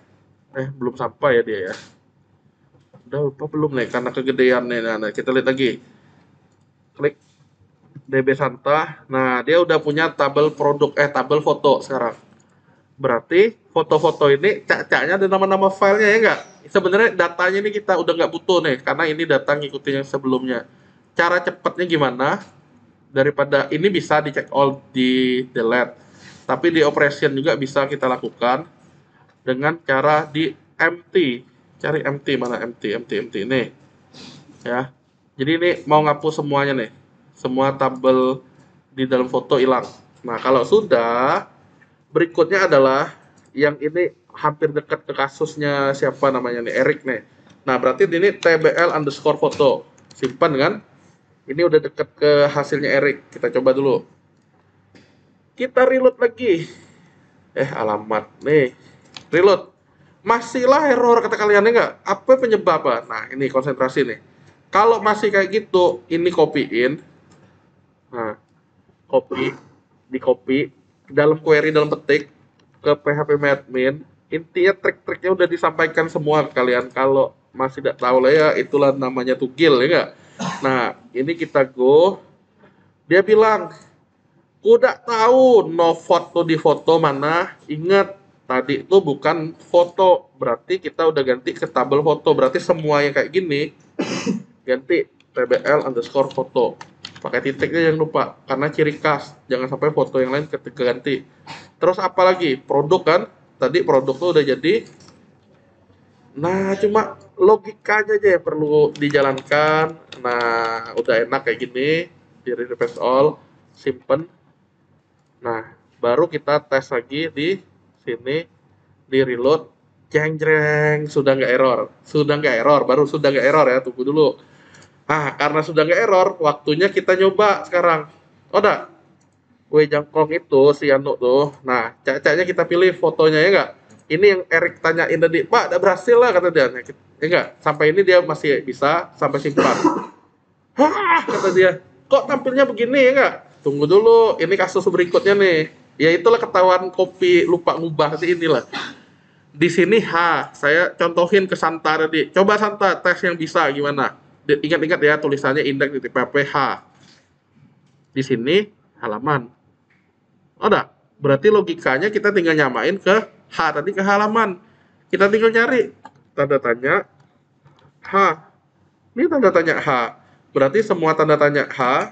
Belum sampai ya dia ya. Udah lupa belum nih, karena kegedean nih. Nah, kita lihat lagi. Klik DB Santa. Nah, dia udah punya tabel produk, tabel foto sekarang. Berarti foto-foto ini cak-caknya ada nama-nama filenya ya nggak? Sebenarnya datanya ini kita udah nggak butuh nih, karena ini data ngikutin yang sebelumnya. Cara cepatnya gimana? Daripada ini bisa dicek all di delete, tapi di operation juga bisa kita lakukan dengan cara di empty. Cari empty, mana empty nih ya. Jadi ini mau ngapus semuanya nih, semua tabel di dalam foto hilang. Nah, kalau sudah, berikutnya adalah yang ini hampir dekat ke kasusnya siapa namanya nih, Erik nih. Nah, berarti ini tbl_foto. Simpan kan? Ini udah deket ke hasilnya Erik. Kita coba dulu. Kita reload lagi. Alamat nih. Reload. Masihlah error kata kalian enggak? Apa penyebabnya? Nah, ini konsentrasi nih. Kalau masih kayak gitu, ini copyin. Nah, copy, di copy dalam query dalam petik ke php-admin. Intinya trik-triknya udah disampaikan semua ke kalian. Kalau masih tidak tahu lah ya, itulah namanya tugil ya enggak? Nah, ini kita go. Dia bilang, "Kuda tahu no foto di foto mana. Ingat, tadi itu bukan foto. Berarti kita udah ganti ke tabel foto. Berarti semua yang kayak gini ganti tbl underscore foto. Pakai titiknya jangan lupa, karena ciri khas. Jangan sampai foto yang lain ketika ganti. Terus apa lagi? Produk kan? Tadi produk tuh udah jadi. Nah, cuma logikanya aja yang perlu dijalankan. Nah, udah enak kayak gini. Di reverse all, simpen. Nah, baru kita tes lagi di sini, di reload, jeng jeng, sudah nggak error, baru sudah nggak error ya, tunggu dulu. Karena sudah nggak error, waktunya kita nyoba sekarang. Udah, kue jangkong itu si Anu tuh, nah cacanya kita pilih fotonya ya nggak? Ini yang Erik tanyain tadi, Pak, udah berhasil lah kata dia, ya nggak? Sampai ini dia masih bisa, sampai simpan. Kata dia, kok tampilnya begini ya nggak? Tunggu dulu, ini kasus berikutnya nih. Ya itulah ketahuan kopi lupa ngubah sih inilah. Di sini saya contohin ke Santa tadi. Coba Santa tes yang bisa gimana? Ingat-ingat ya tulisannya indeks di TPP H. Di sini halaman. Ada. Berarti logikanya kita tinggal nyamain ke H tadi ke halaman. Kita tinggal nyari tanda tanya H. Ini tanda tanya H. Berarti semua tanda tanya H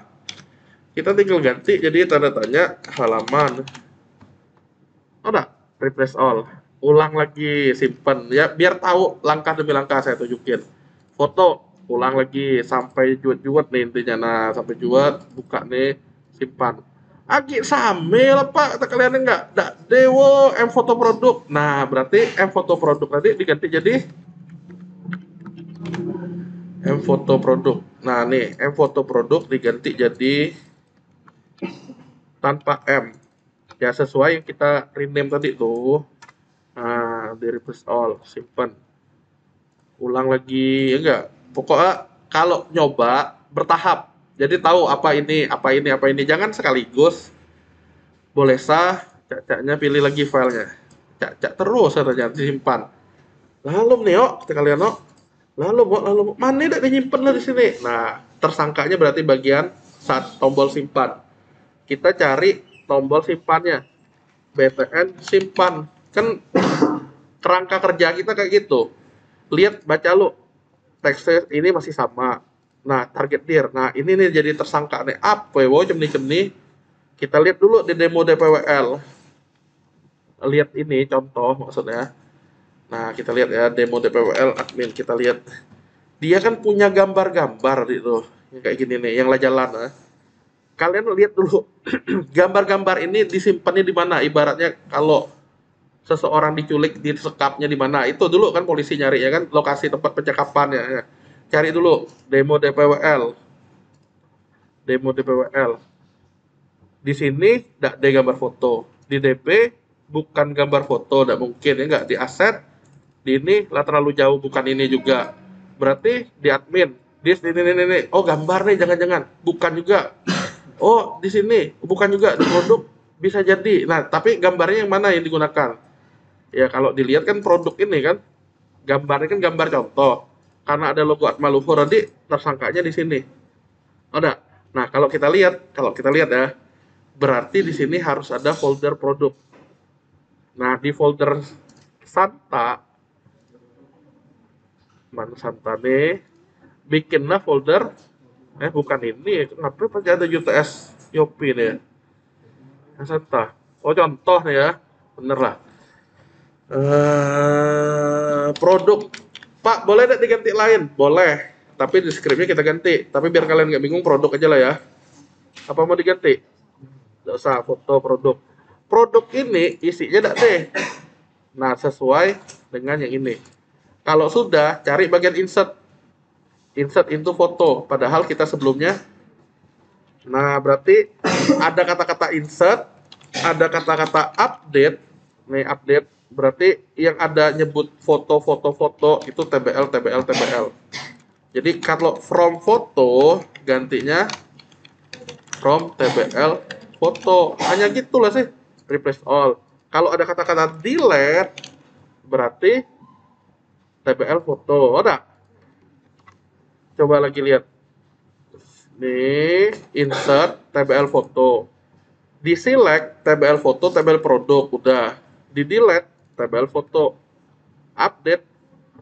kita tinggal ganti jadi tanda tanya halaman. Ada. Refresh all. Ulang lagi, simpen ya biar tahu langkah demi langkah saya tunjukin. Foto, ulang lagi sampai juet-juet nih intinya. Nah, sampai juet, buka nih, simpan. Agi same lah Pak, kata kalian enggak? Dak dewo M foto produk. Nah, berarti M foto produk tadi diganti jadi M foto produk. Nah, nih M foto produk diganti jadi tanpa M. Ya sesuai yang kita rename tadi tuh. Nah, di replace all, simpan. Ulang lagi, ya enggak? Pokoknya kalau nyoba bertahap. Jadi tahu apa ini, apa ini, apa ini. Jangan sekaligus. Boleh sah, cak-caknya pilih lagi filenya. Cak-cak terus katanya disimpan. Lalu nih, kata kalian, lalu mana tidak disimpan lah di sini. Nah, tersangkanya berarti bagian saat tombol simpan. Kita cari tombol simpannya. BTN simpan. Kan kerangka kerja kita kayak gitu. Lihat, baca lu. Teksnya ini masih sama. Nah, target dir. Nah, ini nih jadi tersangka nih. Apa ya, cemni-cemni. Kita lihat dulu di demo DPWL. Lihat ini contoh maksudnya. Nah, kita lihat ya demo DPWL admin. Kita lihat. Dia kan punya gambar-gambar gitu. Yang kayak gini nih, yang lah jalan. Kalian lihat dulu. Gambar-gambar ini disimpannya di mana? Ibaratnya kalau seseorang diculik, disekapnya di mana? Itu dulu kan polisi nyari ya kan, lokasi tempat percakapannya. Ya. Cari dulu demo DPWL. Demo DPWL. Di sini tidak ada gambar foto. Di DP bukan gambar foto, tidak mungkin ya enggak. Di aset, di ini lah terlalu jauh, bukan ini juga. Berarti di admin, di ini. Oh gambar nih, jangan-jangan, bukan juga. Oh di sini, bukan juga. Di produk bisa jadi. Nah tapi gambarnya yang mana yang digunakan? Ya kalau dilihat kan produk ini kan, gambarnya kan gambar contoh. Karena ada logo Atmaluhur tadi, tersangkanya di sini. Ada. Nah kalau kita lihat ya, berarti di sini harus ada folder produk. Nah, di folder Santa, mana Santa nih? Bikinlah folder, bukan ini, kenapa pasti ada UTS Yopi nih ya? Santa. Oh, contoh nih ya, bener lah. Produk, Pak, boleh tidak diganti lain? Boleh, tapi di scriptnya kita ganti. Tapi biar kalian nggak bingung, produk aja lah ya. Apa mau diganti? Nggak usah, foto produk. Produk ini isinya tidak deh. Nah, sesuai dengan yang ini. Kalau sudah, cari bagian insert. Insert into foto. Padahal kita sebelumnya. Nah, berarti ada kata-kata insert. ada kata-kata update, nih update berarti yang ada nyebut foto itu TBL. Jadi kalau from foto gantinya from TBL foto. Hanya gitulah sih. Replace all. Kalau ada kata-kata delete berarti TBL foto. Ada? Coba lagi lihat. Nih, insert TBL foto. Di select TBL foto, TBL produk udah. Di delete TBL foto. Update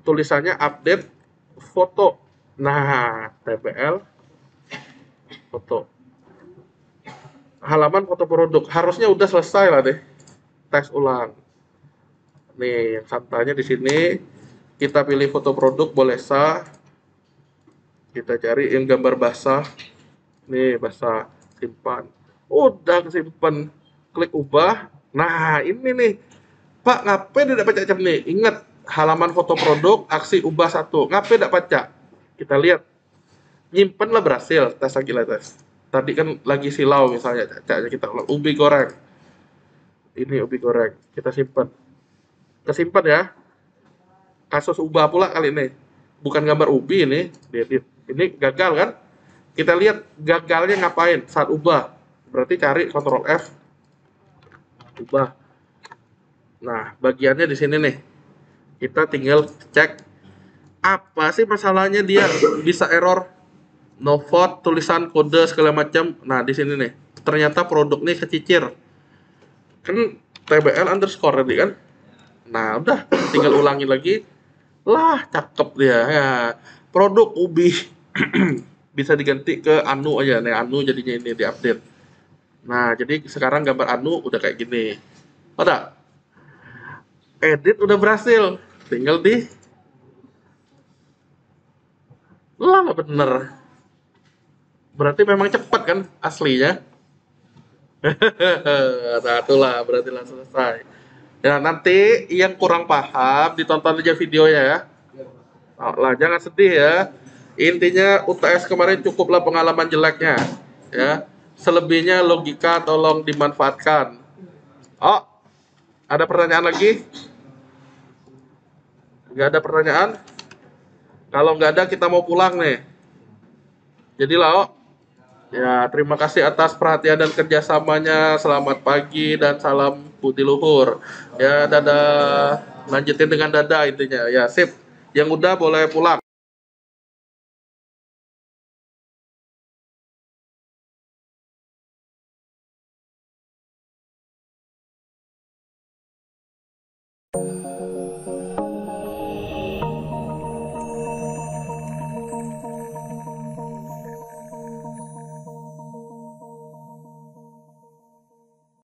tulisannya update foto. Nah, TBL foto. Halaman foto produk harusnya udah selesai lah deh. Tes ulang. Nih, santanya di sini kita pilih foto produk boleh sah. Kita cari yang gambar basah. Nih, basah, simpan. Udah kesimpan. Klik ubah. Nah, ini nih. Pak, ngapain tidak baca cap nih? Ingat, halaman foto produk, aksi ubah 1. Ngapain tidak baca? Kita lihat. Nyimpen lah berhasil. Tes lagi lah tes. Tadi kan lagi silau misalnya. Cacanya kita ulang. Ubi goreng. Ini ubi goreng. Kita simpan. Kesimpan ya. Kasus ubah pula kali ini. Bukan gambar ubi ini. Ini gagal kan? Kita lihat gagalnya ngapain saat ubah. Berarti cari Ctrl F. Ubah. Nah, bagiannya di sini nih. Kita tinggal cek apa sih masalahnya dia bisa error. No vote, tulisan kode segala macam. Nah, di sini nih. Ternyata produk nih kecicir. Kan TBL underscore tadi kan. Nah, udah tinggal ulangi lagi. Lah, cakep dia ya. Produk ubi bisa diganti ke anu aja. Nih, anu jadinya ini diupdate. Nah, jadi sekarang gambar anu udah kayak gini. Udah. Edit udah berhasil. Tinggal di lah bener. Berarti memang cepat kan aslinya. Nah, itulah berarti lah selesai. Ya, nanti yang kurang paham ditonton aja videonya ya. Oh, lah jangan sedih ya. Intinya UTS kemarin cukuplah pengalaman jeleknya ya. Selebihnya logika tolong dimanfaatkan. Oh, ada pertanyaan lagi? Nggak ada pertanyaan? Kalau nggak ada kita mau pulang nih. Jadilah oh. Ya, terima kasih atas perhatian dan kerjasamanya. Selamat pagi dan salam putih luhur. Ya, dadah. Lanjutin dengan dadah intinya. Ya, sip. Yang udah boleh pulang.